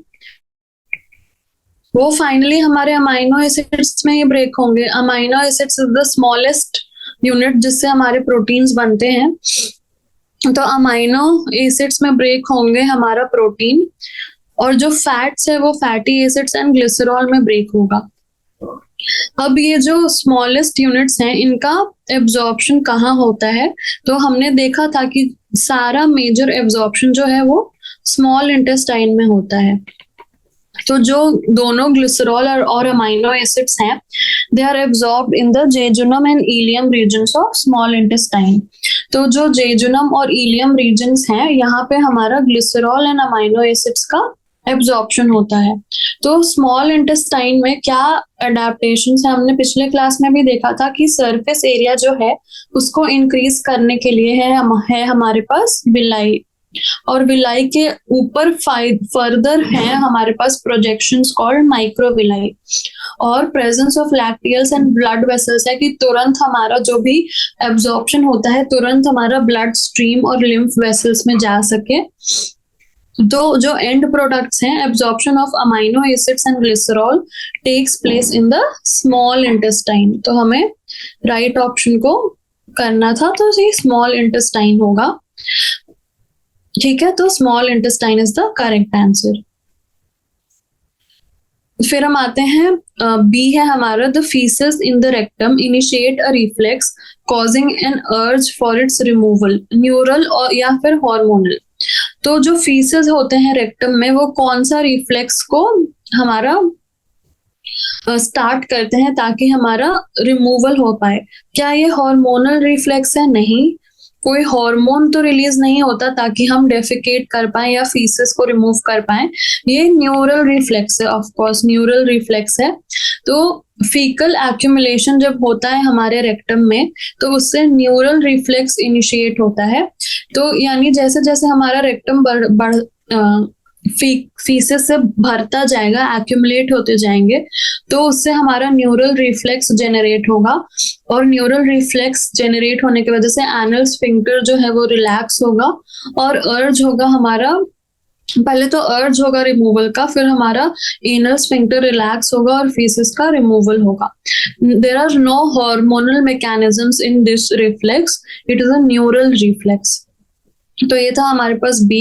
वो फाइनली हमारे अमाइनो एसिड्स में ही ब्रेक होंगे। Amino acids is the smallest unit जिससे हमारे प्रोटीन्स बनते हैं। तो अमाइनो एसिड्स में ब्रेक होंगे हमारा प्रोटीन, और जो फैट्स है वो फैटी एसिड्स एंड ग्लिसरॉल में ब्रेक होगा। अब ये जो स्मॉलेस्ट यूनिट्स हैं इनका एब्जॉर्प्शन कहाँ होता है, तो हमने देखा था कि सारा मेजर एब्जॉर्प्शन जो है वो स्मॉल इंटेस्टाइन में होता है। तो जो दोनों ग्लिसरॉल और अमाइनो एसिड्स हैं they are absorbed in the jejunum and ileum regions of small intestine. तो जो जेजुनम और इलियम रीजन्स हैं यहाँ पे हमारा ग्लिसरॉल एंड अमाइनो एसिड्स का एब्जॉर्प्शन होता है। तो स्मॉल इंटेस्टाइन में क्या अडेप्टेशन है, हमने पिछले क्लास में भी देखा था कि सरफेस एरिया जो है उसको इंक्रीज करने के लिए है हमारे पास विलाई, और विलाई के ऊपर फर्दर है हमारे पास प्रोजेक्शंस कॉल्ड माइक्रोविलाई, और presence of lacteals and blood vessels है कि तुरंत हमारा जो भी एब्जॉर्प्शन होता है तुरंत हमारा ब्लड स्ट्रीम और लिम्फ वेसल्स में जा सके। तो जो एंड प्रोडक्ट्स हैं absorption of amino acids and glycerol takes place in the small intestine. तो हमें राइट ऑप्शन को करना था, तो ये स्मॉल इंटेस्टाइन होगा। ठीक है, तो small intestine is the correct answer. फिर हम आते हैं बी है हमारा, the faeces in the rectum initiate a reflex causing an urge for its removal, neural और या फिर हार्मोनल। तो जो फीसेस होते हैं रेक्टम में वो कौन सा रिफ्लेक्स को हमारा स्टार्ट करते हैं ताकि हमारा रिमूवल हो पाए? क्या ये हार्मोनल रिफ्लेक्स है? नहीं, कोई हार्मोन तो रिलीज नहीं होता ताकि हम डेफिकेट कर पाए या फीसेस को रिमूव कर पाए। ये न्यूरल रिफ्लेक्स है, ऑफ कोर्स न्यूरल रिफ्लेक्स है। तो फीकल एक्यूमुलेशन जब होता है हमारे रेक्टम में तो उससे न्यूरल रिफ्लेक्स इनिशिएट होता है। तो यानी जैसे जैसे हमारा रेक्टम बढ़ फीसेस से भरता जाएगा, एक्यूमुलेट होते जाएंगे, तो उससे हमारा न्यूरल रिफ्लेक्स जनरेट होगा, और न्यूरल रिफ्लेक्स जनरेट होने की वजह से एनल स्फिंक्टर जो है वो रिलैक्स होगा, और अर्ज होगा हमारा, पहले तो अर्ज होगा रिमूवल का, फिर हमारा एनल स्फिंक्टर रिलैक्स होगा और फीसेस का रिमूवल होगा। There are no hormonal mechanisms in this reflex, it is a neural reflex. तो ये था हमारे पास बी।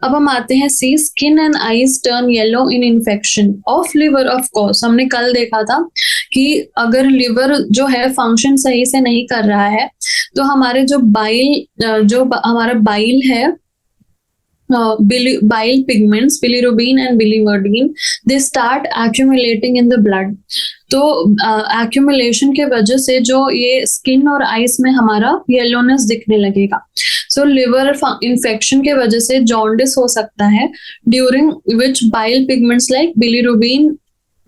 अब हम आते हैं C, skin and eyes turn yellow in infection of liver. Of course हमने कल देखा था कि अगर लिवर जो है फंक्शन सही से नहीं कर रहा है तो हमारे जो हमारा बाइल है, bile pigments bilirubin and biliverdin, they start accumulating in the blood। तो accumulation के वजह से जो ये स्किन और आइस में हमारा येलोनेस दिखने लगेगा। सो लिवर इन्फेक्शन के वजह से जॉन्डिस हो सकता है, during which bile pigments like bilirubin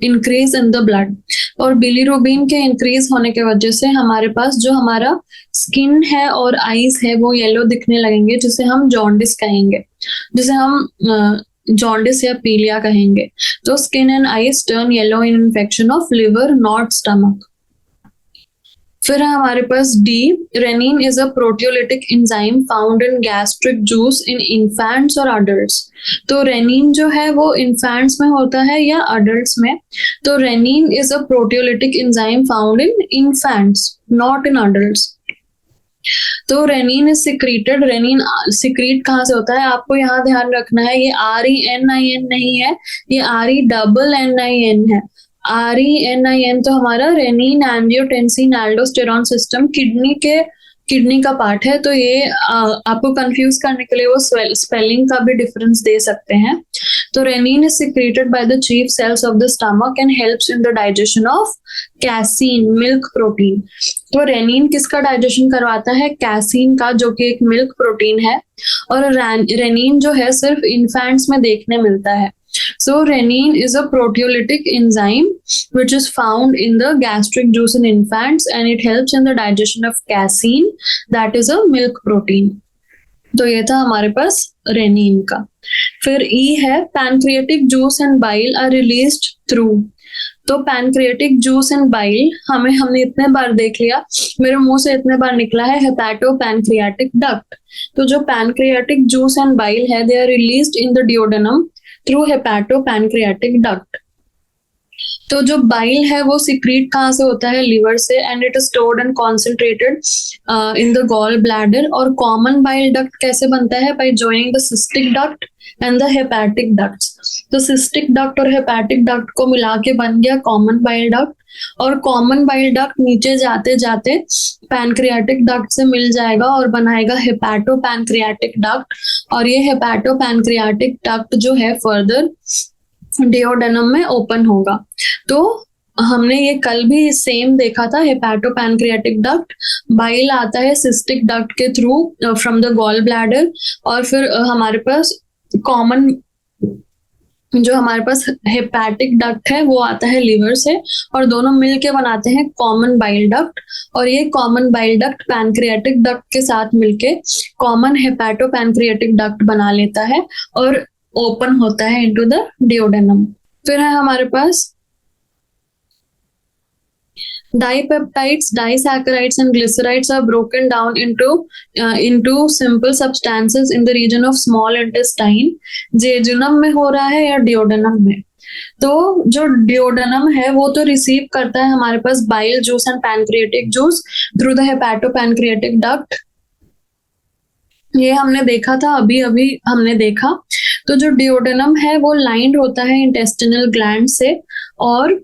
increase in the blood, और बिलीरुबिन के इंक्रीज होने की वजह से हमारे पास जो हमारा स्किन है और आईज है वो येलो दिखने लगेंगे, जिसे हम जॉन्डिस कहेंगे, जिसे हम जॉन्डिस या पीलिया कहेंगे। तो skin and eyes turn yellow in infection of liver not stomach. फिर है हमारे पास D, rennin is a proteolytic enzyme found in gastric juice in infants और अडल्ट्स। तो रेनिन जो है वो इन्फेंट्स में होता है या अडल्ट्स में? तो rennin is a proteolytic enzyme found in infants not in adults. तो rennin is secreted, rennin secrete कहाँ से होता है आपको यहाँ ध्यान रखना है, ये RENIN नहीं है, ये RENNIN है। RENIN तो हमारा renin angiotensin aldosterone system kidney का पार्ट है। तो ये आपको कंफ्यूज करने के लिए वो स्पेलिंग का भी डिफरेंस दे सकते हैं। तो rennin is secreted by the chief cells of the stomach and helps in the digestion of casein milk protein. तो रेनिन किसका डाइजेशन करवाता है? कैसीन का, जो कि एक मिल्क प्रोटीन है। और रेनिन जो है सिर्फ इन्फेंट्स में देखने मिलता है। So renin is a proteolytic enzyme which is found in the gastric juice in infants, and it helps in the digestion of casein, that is a milk protein. तो ये था हमारे पास रेनिन का. फिर ई है pancreatic juice and bile are released through. तो pancreatic juice and bile हमने इतने बार देख लिया, मेरे मुंह से इतने बार निकला है हेपाटो पैनक्रियाटिक डक्ट. तो जो पैनक्रियाटिक जूस एंड बाइल है, they are released in the duodenum through hepato pancreatic duct. तो जो बाइल है वो सिक्रीट कहाँ से होता है? लिवर से, and it is stored and concentrated in the gall bladder. और कॉमन बाइल डक्ट कैसे बनता है? By joining the cystic duct and the hepatic ducts. तो सिस्टिक डक्ट और हेपाटिक डक्ट को मिला के बन गया कॉमन बाइल डक्ट. और कॉमन बाइल डक्ट नीचे जाते जाते पैनक्रियाटिक डक्ट से मिल जाएगा और बनाएगा हेपाटो पैनक्रियाटिक डक्ट. और ये हेपाटो पैनक्रियाटिक डक्ट जो है फर्दर डिओडेनम में ओपन होगा. तो हमने ये कल भी सेम देखा था, हेपाटो पैनक्रियाटिक डक्ट, बाइल आता है सिस्टिक डक्ट के through from the gall bladder, और फिर हमारे पास कॉमन जो हमारे पास हेपाटिक डक्ट है वो आता है लिवर से, और दोनों मिलके बनाते हैं कॉमन बाइल डक्ट. और ये common bile duct pancreatic duct के साथ मिलके कॉमन हेपाटो पैनक्रियाटिक डक्ट बना लेता है और ओपन होता है इनटू द डिओडेनम. फिर है हमारे पास dipeptides, disaccharides and glycerides are broken down into simple substances in the region of small intestine. Jejunum में हो रहा है या डिओडेनम में? तो जो डिओडेनम है वो तो रिसीव करता है हमारे पास bile juice and pancreatic juice through the hepato pancreatic duct. ये हमने देखा था, अभी हमने देखा. तो जो डिओडेनम है वो लाइंड होता है इंटेस्टिनल ग्लैंड से, और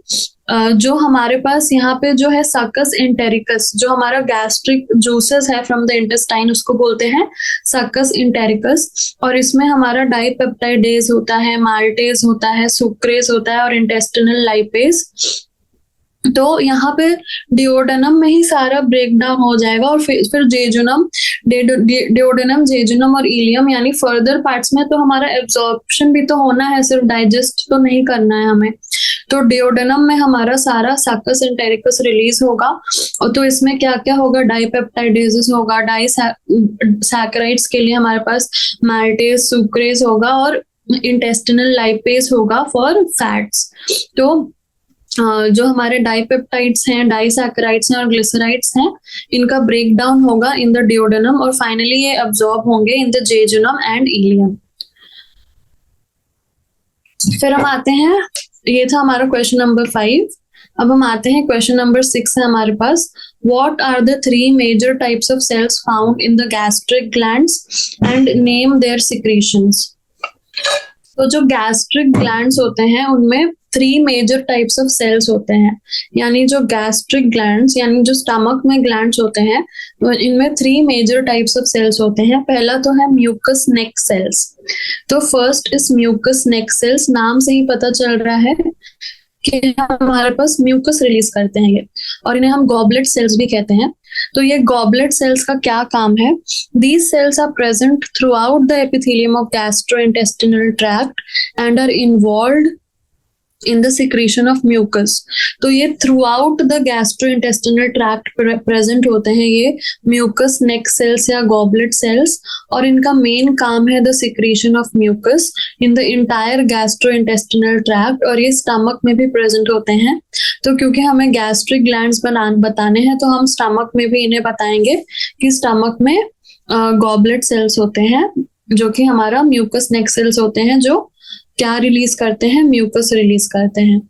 जो हमारे पास यहाँ पे जो है सकस इंटेरिकस, जो हमारा गैस्ट्रिक जूसेस है फ्रॉम द इंटेस्टाइन, उसको बोलते हैं सकस इंटेरिकस. और इसमें हमारा डाइपेप्टाइडेज होता है, माल्टेज होता है, सुक्रेज होता है और इंटेस्टिनल लाइपेज. तो यहाँ पे डिओडेनम में ही सारा ब्रेक डाउन हो जाएगा, और फिर जेजुनम, डिओडेनम, जेजुनम और इलियम यानी फर्दर पार्ट्स में तो हमारा एब्जॉर्प्शन भी तो होना है, सिर्फ डाइजेस्ट तो नहीं करना है हमें. तो डिओडेनम में हमारा सारा सकस इंटेरिकस रिलीज होगा, और तो इसमें क्या क्या होगा? डाइपेप्टाइडेजेस होगा, डाइसैकेराइड्स के लिए हमारे पास माल्टेज, सुक्रेज होगा, और इंटेस्टिनल लाइपेज होगा फॉर फैट्स. तो जो हमारे डाइपेप्टाइड्स हैं, डाइसैकेराइड्स हैं और ग्लिसराइड्स हैं, इनका ब्रेक डाउन होगा इन द डिओडेनम, और फाइनली ये अब्सॉर्ब होंगे इन द जेजुनम एंड इलियम. फिर हम आते हैं, ये था हमारा क्वेश्चन नंबर 5. अब हम आते हैं क्वेश्चन नंबर 6 है हमारे पास. What are the 3 major types of cells found in the gastric glands and name their secretions. तो जो गैस्ट्रिक ग्लैंड्स होते हैं उनमें 3 मेजर टाइप्स ऑफ सेल्स होते हैं. यानी जो गैस्ट्रिक ग्लैंड्स यानी जो स्टमक में ग्लैंड्स होते हैं, तो इनमें 3 मेजर टाइप्स ऑफ सेल्स होते हैं. पहला तो है म्यूकस नेक सेल्स. तो first is mucus neck cells. नाम से ही पता चल रहा है कि हमारे पास म्यूकस रिलीज करते हैं ये, और इन्हें हम गॉबलेट सेल्स भी कहते हैं. तो ये गॉबलेट सेल्स का क्या काम है? These cells are present throughout the epithelium of gastrointestinal tract and are involved in the secretion of mucus. तो ये throughout the gastrointestinal tract present होते हैं ये mucus neck cells या goblet cells, और इनका मेन काम है the secretion of mucus in the entire gastrointestinal tract, और ये stomach में भी present होते हैं. तो क्योंकि हमें gastric glands बताने हैं तो हम stomach में भी इन्हें बताएंगे कि stomach में goblet cells होते हैं, जो कि हमारा mucus neck cells होते हैं, जो क्या रिलीज करते हैं? म्यूकस रिलीज करते हैं.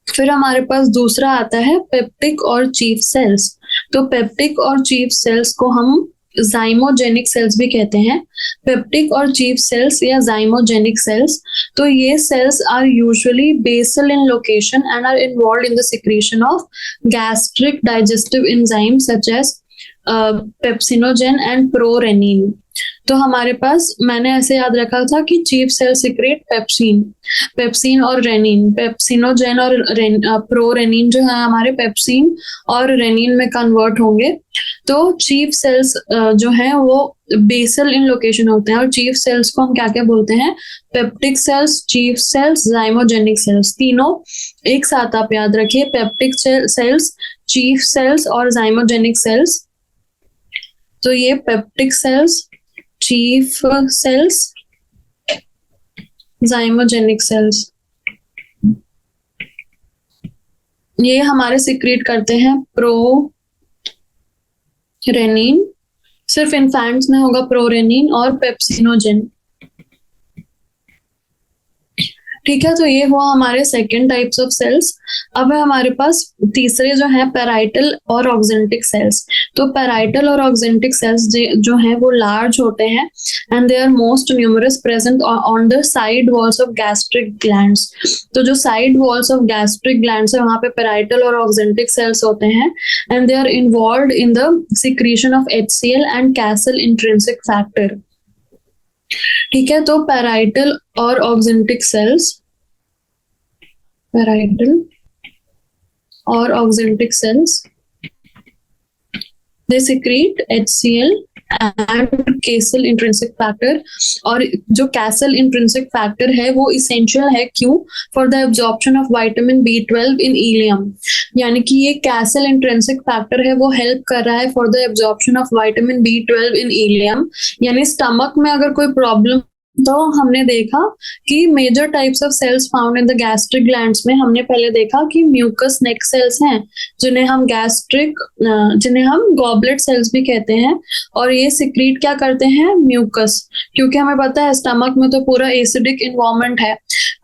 फिर हमारे पास दूसरा आता है पेप्टिक और चीफ सेल्स. तो पेप्टिक और चीफ सेल्स को हम जाइमोजेनिक सेल्स भी कहते हैं. पेप्टिक और चीफ सेल्स या जाइमोजेनिक सेल्स, तो ये cells are usually basal in location and are involved in the secretion of gastric digestive enzyme such as pepsinogen and prorennin. तो हमारे पास मैंने ऐसे याद रखा था कि चीफ सेल सिक्रेट पेप्सिन और रेनिन. पेप्सिनोजेन और प्रोरेनिन जो है हमारे पेप्सिन और रेनिन में कन्वर्ट होंगे. तो चीफ सेल्स जो है वो बेसल इन लोकेशन होते हैं। और चीफ सेल्स को हम क्या क्या बोलते हैं? Peptic cells, chief cells, zymogenic cells. तीनों एक साथ आप याद रखिए, पेप्टिक सेल्स, चीफ सेल्स और जाइमोजेनिक सेल्स। तो ये peptic cells, chief cells, zymogenic cells, ये हमारे सिक्रीट करते हैं प्रोरेनिन। सिर्फ इन्फेंट्स में होगा प्रोरेनिन और पेप्सिनोजेन। ठीक है, तो ये हुआ हमारे सेकेंड टाइप्स ऑफ सेल्स। अब है हमारे पास तीसरे जो है पैराइटल और ऑक्जेंटिक सेल्स। तो पैराइटल और ऑक्जेंटिक सेल्स जो है वो लार्ज होते हैं and they are most numerous present on the side walls of gastric glands. तो जो side walls of gastric glands है वहां पे पैराइटल और ऑक्जेंटिक सेल्स होते हैं and they are involved in the secretion of HCl and Castle intrinsic factor. ठीक है, तो पैराइटल और ऑक्जेंटिक सेल्स, पैराइटल और oxyntic sales, they secrete HCl and Castle intrinsic factor. और जो कैसल इंट्रिंसिक फैक्टर है वो इसेंशियल है, क्यों? For the absorption of vitamin B12 in ileum. यानी कि ये कैसल इंट्रिंसिक फैक्टर है वो हेल्प कर रहा है for the absorption of vitamin B12 in ileum. यानी स्टमक में अगर कोई प्रॉब्लम, तो हमने देखा कि major types of cells found in the gastric glands में हमने पहले देखा कि म्यूकस नेक सेल्स हैं, जिन्हें हम गॉबलेट सेल्स भी कहते हैं। और ये सिक्रीट क्या करते हैं? म्यूकस। क्योंकि हमें पता है स्टमक में तो पूरा एसिडिक इन्वायरमेंट है,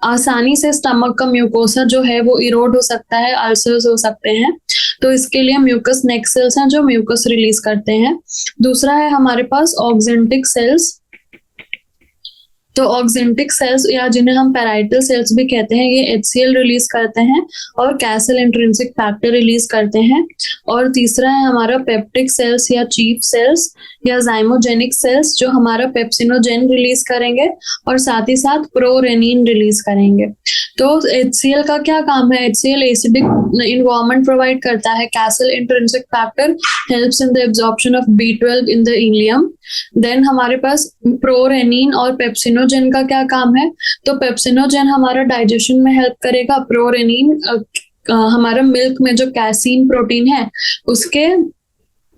आसानी से स्टमक का म्यूकोसा जो है वो इरोड हो सकता है, अल्सर्स हो सकते हैं। तो इसके लिए म्यूकस नेक सेल्स हैं जो म्यूकस रिलीज करते हैं। दूसरा है हमारे पास ऑक्जेंटिक सेल्स। तो ऑक्जेंटिक सेल्स या जिन्हें हम पैराइटल सेल्स भी कहते हैं, ये HCl रिलीज करते हैं और कैसल इंट्रिंसिक फैक्टर रिलीज करते हैं। और तीसरा है हमारा पेप्टिक सेल्स या चीफ सेल्स या जाइमोजेनिक सेल्स, जो हमारा पेप्सिनोजेन रिलीज करेंगे और साथ ही साथ प्रोरेनिन रिलीज करेंगे। तो HCl का क्या काम है? HCl एसिडिक इन्वायरमेंट प्रोवाइड करता है, Castle intrinsic factor helps in the absorption of B12 in the ileum. Then हमारे पास प्रोरेनिन और पेप्सिनोजेन का क्या काम है? तो पेप्सिनोजेन हमारा डाइजेशन में हेल्प करेगा, प्रोरेनिन हमारा मिल्क में जो कैसीन प्रोटीन है उसके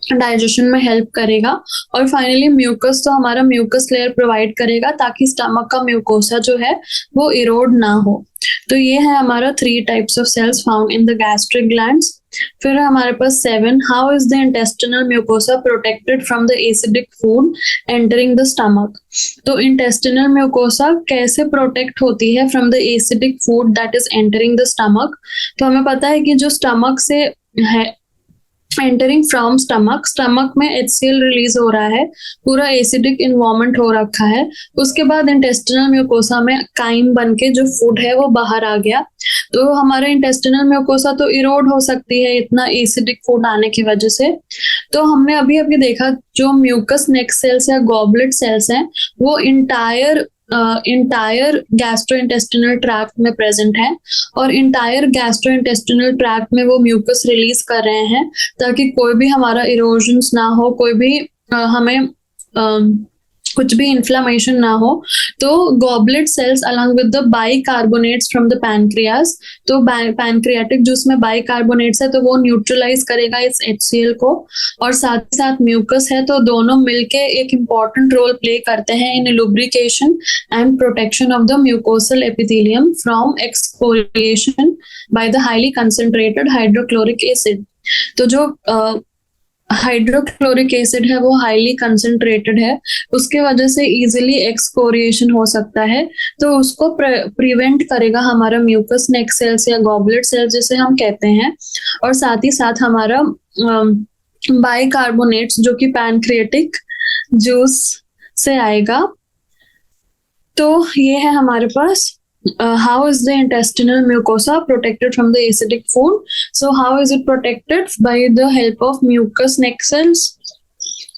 डाइजेशन में हेल्प करेगा। और फाइनली म्यूकस, तो हमारा म्यूकस लेयर प्रोवाइड करेगा ताकि स्टमक का म्यूकोसा जो है वो इरोड ना हो। तो ये है हमारा 3 types of cells found in the gastric glands. फिर हमारे पास 7, how is the intestinal mucosa protected from the acidic food entering the stomach. तो इंटेस्टिनल म्यूकोसा कैसे प्रोटेक्ट होती है from the acidic food that is entering the stomach. तो हमें पता है कि जो स्टमक से है एंटरिंग फ्रॉम स्टमक में HCl रिलीज हो रहा है, पूरा एसिडिक इन्वायरमेंट हो रखा है। उसके बाद इंटेस्टिनल म्यूकोसा में काइम बन के जो फूड है वो बाहर आ गया। तो हमारा इंटेस्टिनल म्यूकोसा तो इरोड हो सकती है इतना एसिडिक फूड आने की वजह से। तो हमने अभी अभी देखा जो म्यूकस नेक सेल्स या गॉबलेट सेल्स हैं वो इंटायर गैस्ट्रोइंटेस्टिनल ट्रैक्ट में प्रेजेंट है और इंटायर गैस्ट्रोइंटेस्टिनल ट्रैक्ट में वो म्यूकस रिलीज कर रहे हैं ताकि कोई भी हमारा इरोजन्स ना हो, कोई भी हमें कुछ भी इन्फ्लामेशन ना हो। तो goblet cells along with the bicarbonates from the pancreas, तो पैनक्रियाटिक जूस में बाइकार्बोनेट्स है तो वो न्यूट्रलाइज करेगा इस HCl को, और साथ ही साथ म्यूकस है तो दोनों मिलके एक इम्पॉर्टेंट रोल प्ले करते हैं in lubrication and protection of the mucosal epithelium from exfoliation by the highly concentrated hydrochloric acid. तो जो हाइड्रोक्लोरिक एसिड है वो हाईली कंसंट्रेटेड है, उसके वजह से इजीली एक्सकोरिएशन हो सकता है, तो उसको प्रिवेंट करेगा हमारा म्यूकस नेक सेल्स या गॉबलेट सेल्स जिसे हम कहते हैं। और साथ ही साथ हमारा बाइकार्बोनेट्स जो कि पैनक्रियाटिक जूस से आएगा। तो ये है हमारे पास how is the intestinal mucosa protected from the acidic food. So how is it protected? By the help of mucus neck cells,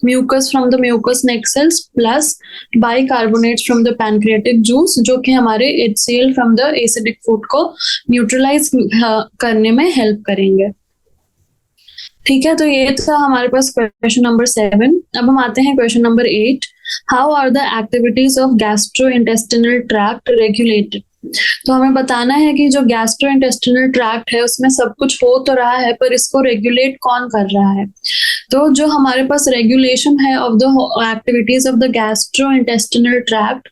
mucus from the mucous neck cells plus bicarbonates from the pancreatic juice, जो कि हमारे HCl from the acidic food को neutralise करने में help करेंगे। ठीक है, तो ये था हमारे पास क्वेश्चन नंबर 7। अब हम आते हैं question number 8। How are the activities of gastrointestinal tract regulated? तो हमें बताना है कि जो गैस्ट्रो इंटेस्टिनल ट्रैक्ट है उसमें सब कुछ हो तो रहा है, पर इसको रेगुलेट कौन कर रहा है? तो जो हमारे पास रेगुलेशन है of the activities of the gastrointestinal tract,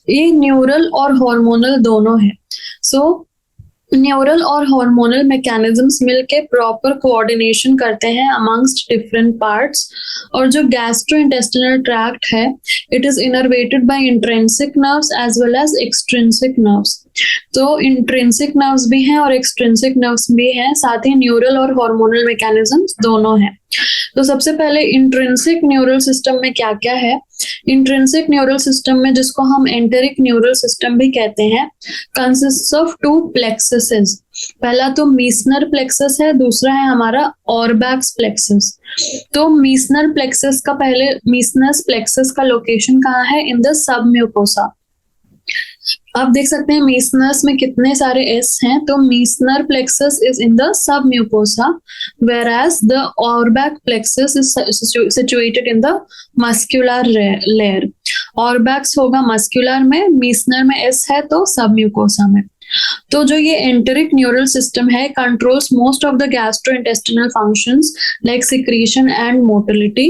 ये न्यूरल और हार्मोनल दोनों है। सो न्यूरल और हार्मोनल मैकेनिज्म्स मिलके प्रॉपर कोऑर्डिनेशन करते हैं अमंगस्ट डिफरेंट पार्ट्स। और जो गैस्ट्रोइंटेस्टिनल ट्रैक्ट है, it is innervated by intrinsic nerves as well as extrinsic nerves. तो इंट्रिंसिक नर्व्स भी हैं और एक्सट्रिंसिक नर्व्स भी हैं, साथ ही न्यूरल और हार्मोनल मैकेनिज्म्स दोनों हैं। तो सबसे पहले इंट्रिंसिक न्यूरल सिस्टम में क्या क्या है? इंट्रिंसिक न्यूरल सिस्टम में, जिसको हम एंटेरिक न्यूरल सिस्टम भी कहते हैं, कंसिस्ट्स ऑफ 2 प्लेक्ससेस। पहला तो मीसनर प्लेक्सस है, दूसरा है हमारा ऑरबैक्स प्लेक्सस। तो मीसनर प्लेक्सस का पहले मीसनस प्लेक्सस का लोकेशन कहाँ है? In the sub mucosa. आप देख सकते हैं मीसनस में कितने सारे एस हैं। तो Meissner plexus is in the sub mucosa, whereas the Auerbach plexus is situated in the muscular layer. Auerbach's होगा मस्क्यूलर में, मीसनर में एस है तो सब म्यूकोसा में। तो जो ये एंटेरिक न्यूरल सिस्टम है, controls most of the gastrointestinal functions like secretion and motility.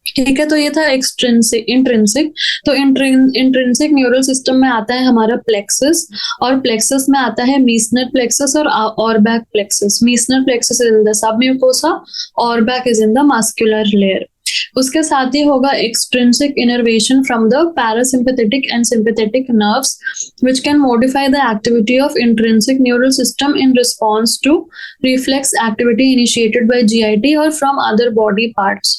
ठीक है, तो ये था एक्सट्रिंसिक। इंट्रिंसिक, तो इंट्रिंसिक न्यूरल सिस्टम में आता है हमारा प्लेक्सस, और प्लेक्सस में आता है मीसनर प्लेक्सस और Auerbach plexus. Meissner plexus is in the sub mucosa, Auerbach is in the muscular layer. उसके साथ ही होगा extrinsic innervation from the parasympathetic and sympathetic nerves which can modify the activity of intrinsic neural system in response to reflex activity initiated by GIT और from other body parts.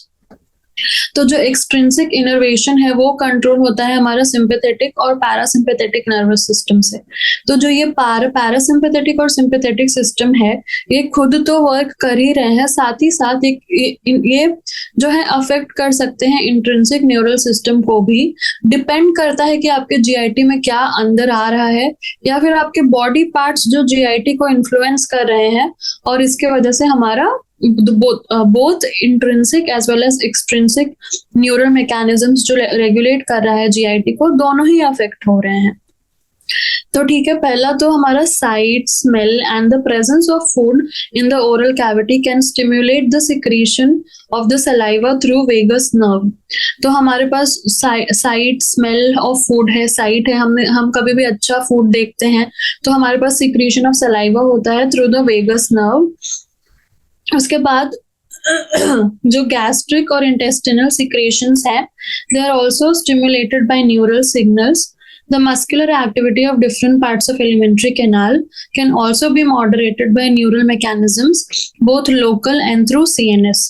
तो जो extrinsic innervation है वो control होता है हमारा sympathetic और parasympathetic nervous system से। तो जो ये पैरासिम्पैथेटिक और सिंपैथेटिक सिस्टम है, ये खुद तो वर्क कर ही रहे हैं, साथ ही साथ ये जो है अफेक्ट कर सकते हैं इंट्रिंसिक न्यूरल सिस्टम को भी। डिपेंड करता है कि आपके जीआईटी में क्या अंदर आ रहा है, या फिर आपके बॉडी पार्ट्स जो जीआईटी को इन्फ्लुएंस कर रहे हैं, और इसके वजह से हमारा both intrinsic as well as extrinsic neural mechanisms जो रेगुलेट कर रहा है जीआईटी को, दोनों ही अफेक्ट हो रहे हैं। तो ठीक है, पहला तो हमारा sight, smell and the presence of food in the oral cavity can stimulate the secretion of the saliva through vagus nerve. तो हमारे पास साइट, स्मेल ऑफ फूड है, साइट है, हम कभी भी अच्छा फूड देखते हैं तो हमारे पास सिक्रीशन ऑफ सलाइवा होता है थ्रू द वेगस नर्व। उसके बाद जो गैस्ट्रिक और इंटेस्टिनल सिक्रेशंस हैं, they are also stimulated by neural signals. The muscular activity of different parts of alimentary canal can also be moderated by neural mechanisms, both local and through CNS.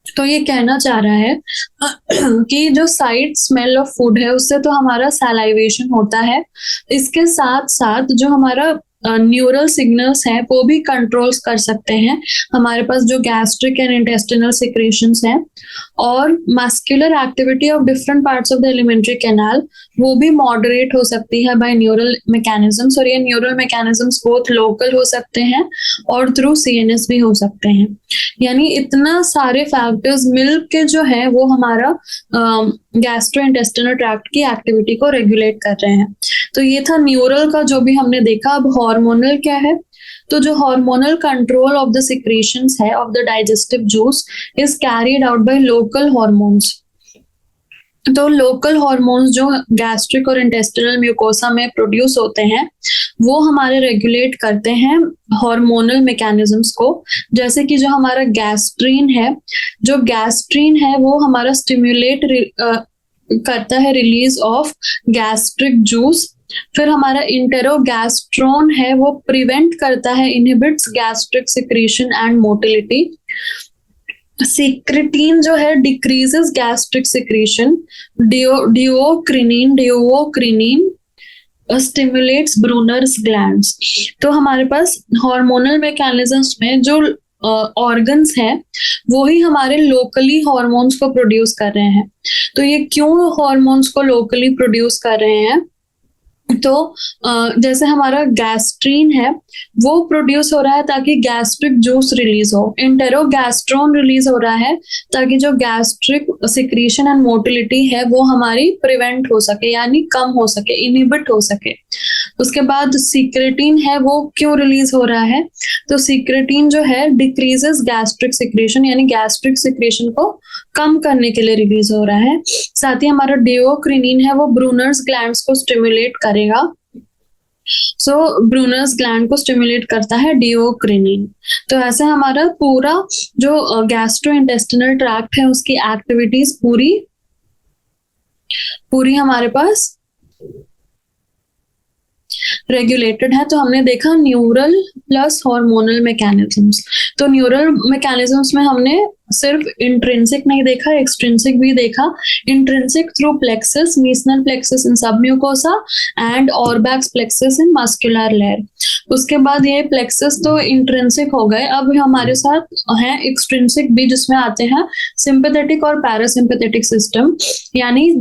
तो ये कहना चाह रहा है कि जो साइट, स्मेल ऑफ फूड है, उससे तो हमारा सलाइवेशन होता है, इसके साथ साथ जो हमारा न्यूरल सिग्नल्स हैं वो भी कंट्रोल्स कर सकते हैं हमारे पास जो गैस्ट्रिक एंड इंटेस्टिनल सिक्रेशंस हैं। और muscular activity of different parts of the alimentary canal वो भी मॉडरेट हो सकती है बाय न्यूरल मैकेनिज्म्स। और ये न्यूरल मैकेनिज्म्स बोथ लोकल हो सकते हैं और थ्रू सीएनएस भी हो सकते हैं। यानी इतना सारे फैक्टर्स मिल के जो है वो हमारा गैस्ट्रोइंटेस्टिनल ट्रैक्ट की एक्टिविटी को रेगुलेट कर रहे हैं। तो ये था न्यूरल का जो भी हमने देखा। अब हार्मोनल क्या है? तो जो hormonal control of the secretions है of the digestive juice is carried out by local hormones. तो लोकल हार्मोन्स जो गैस्ट्रिक और इंटेस्टिनल म्यूकोसा में प्रोड्यूस होते हैं वो हमारे रेगुलेट करते हैं हार्मोनल मैकेनिज्म्स को। जैसे कि जो हमारा गैस्ट्रीन है, जो गैस्ट्रीन है वो हमारा स्टिम्युलेट करता है रिलीज ऑफ गैस्ट्रिक जूस। फिर हमारा इंटेरोगैस्ट्रोन है वो प्रिवेंट करता है, inhibits gastric secretion and motility. Secretin जो है decreases gastric secretion. Duocrinin stimulates Brunner's glands. तो हमारे पास हार्मोनल मैकेनिज्म्स में जो ऑर्गन्स हैं वो ही हमारे लोकली हार्मोन्स को प्रोड्यूस कर रहे हैं। तो ये क्यों हार्मोन्स को लोकली प्रोड्यूस कर रहे हैं? तो जैसे हमारा गैस्ट्रीन है वो प्रोड्यूस हो रहा है ताकि गैस्ट्रिक जूस रिलीज हो, इंटेरोगैस्ट्रोन रिलीज हो रहा है ताकि जो गैस्ट्रिक सिक्रीशन एंड मोटिलिटी है वो हमारी प्रिवेंट हो सके, यानी कम हो सके, इनहिबिट हो सके। उसके बाद सीक्रेटिन है, वो क्यों रिलीज हो रहा है? तो सीक्रेटिन जो है डिक्रीजेस गैस्ट्रिक सिक्रेशन, यानी गैस्ट्रिक सिक्रेशन को कम करने के लिए रिलीज हो रहा है। साथ ही हमारा डिओक्रिनिन है, वो ब्रूनर्स ग्लैंड्स को स्टिमुलेट करेगा। सो ब्रूनर्स ग्लैंड को स्टिमुलेट करता है डिओक्रिनिन। तो ऐसे हमारा पूरा जो गैस्ट्रो इंटेस्टिनल ट्रैक्ट है उसकी एक्टिविटीज पूरी पूरी हमारे पास रेगुलेटेड है। तो हमने देखा न्यूरल प्लस हार्मोनल मैकेनिज्म्स। तो न्यूरल मैकेनिज्म्स में हमने सिर्फ इंट्रिंसिक नहीं देखा, एक्सट्रिंसिक भी देखा। Intrinsic through plexus, Meissner plexus in submucosa and Auerbach's plexus in muscular layer. उसके बाद ये प्लेक्सस तो इंट्रिंसिक हो गए, अब हमारे साथ हैं एक्सट्रिंसिक भी, जिसमें आते हैं सिंपैथेटिक और पैरासिम्पैथेटिक सिस्टम, यानी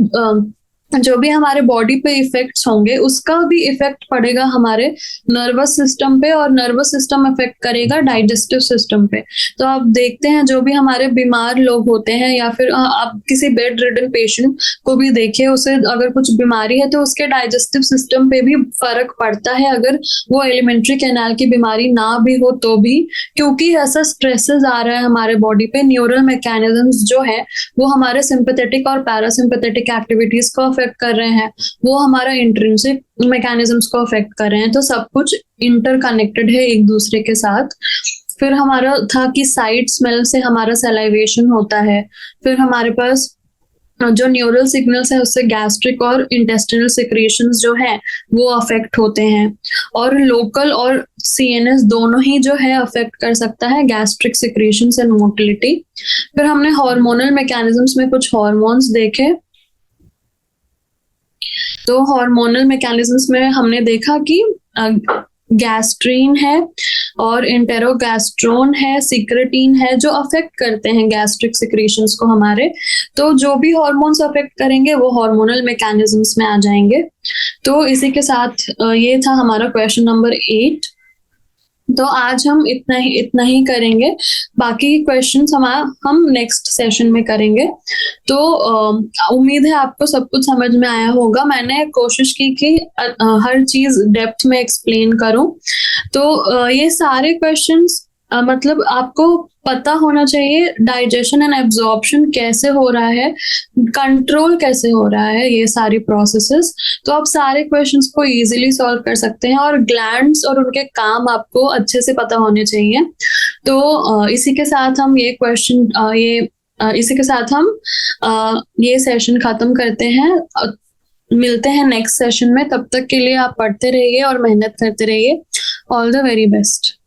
जो भी हमारे बॉडी पे इफेक्ट्स होंगे उसका भी इफेक्ट पड़ेगा हमारे नर्वस सिस्टम पे, और नर्वस सिस्टम इफेक्ट करेगा डाइजेस्टिव सिस्टम पे। तो आप देखते हैं जो भी हमारे बीमार लोग होते हैं, या फिर आप किसी बेड रिडन पेशेंट को भी देखिए, उसे अगर कुछ बीमारी है तो उसके डाइजेस्टिव सिस्टम पे भी फर्क पड़ता है, अगर वो एलिमेंट्री कैनाल की बीमारी ना भी हो तो भी, क्योंकि ऐसा स्ट्रेसेस आ रहा है हमारे बॉडी पे। न्यूरल मैकेनिज्म्स जो है वो हमारे सिंपैथेटिक और पैरासिम्पैथेटिक एक्टिविटीज को अफेक्ट कर रहे हैं, वो हमारा इंट्रिंसिक मैकेनिज्म्स को अफेक्ट कर रहे हैं। तो सब कुछ इंटरकनेक्टेड है एक दूसरे के साथ। फिर हमारा था कि साइड स्मेल से हमारा सलाइवेशन होता है। फिर हमारे पास जो न्यूरल सिग्नल्स है उससे गैस्ट्रिक और इंटेस्टिनल सिक्रीशंस जो है वो अफेक्ट होते हैं, और लोकल और सीएनएस दोनों ही जो है अफेक्ट कर सकता है गैस्ट्रिक सिक्रीशंस एंड मोटिलिटी। फिर हमने हार्मोनल मैकेनिज्म्स में कुछ हार्मोन्स देखे। तो हार्मोनल मैकेनिज्म्स में हमने देखा कि गैस्ट्रीन है और इंटेरोगैस्ट्रोन है, सिक्रेटिन है, जो अफेक्ट करते हैं गैस्ट्रिक सिक्रीशंस को हमारे। तो जो भी हार्मोन्स अफेक्ट करेंगे वो हार्मोनल मैकेनिज्म्स में आ जाएंगे। तो इसी के साथ ये था हमारा क्वेश्चन नंबर 8। तो आज हम इतना ही करेंगे, बाकी क्वेश्चंस हम नेक्स्ट सेशन में करेंगे। तो उम्मीद है आपको सब कुछ समझ में आया होगा। मैंने कोशिश की कि हर चीज डेप्थ में एक्सप्लेन करूं। तो ये सारे क्वेश्चंस मतलब आपको पता होना चाहिए डाइजेशन एंड एब्जॉर्प्शन कैसे हो रहा है, कंट्रोल कैसे हो रहा है, ये सारी प्रोसेसेस। तो आप सारे क्वेश्चंस को इजीली सॉल्व कर सकते हैं, और ग्लैंड्स और उनके काम आपको अच्छे से पता होने चाहिए। तो इसी के साथ हम ये सेशन खत्म करते हैं। मिलते हैं नेक्स्ट सेशन में, तब तक के लिए आप पढ़ते रहिए और मेहनत करते रहिए। All the very best.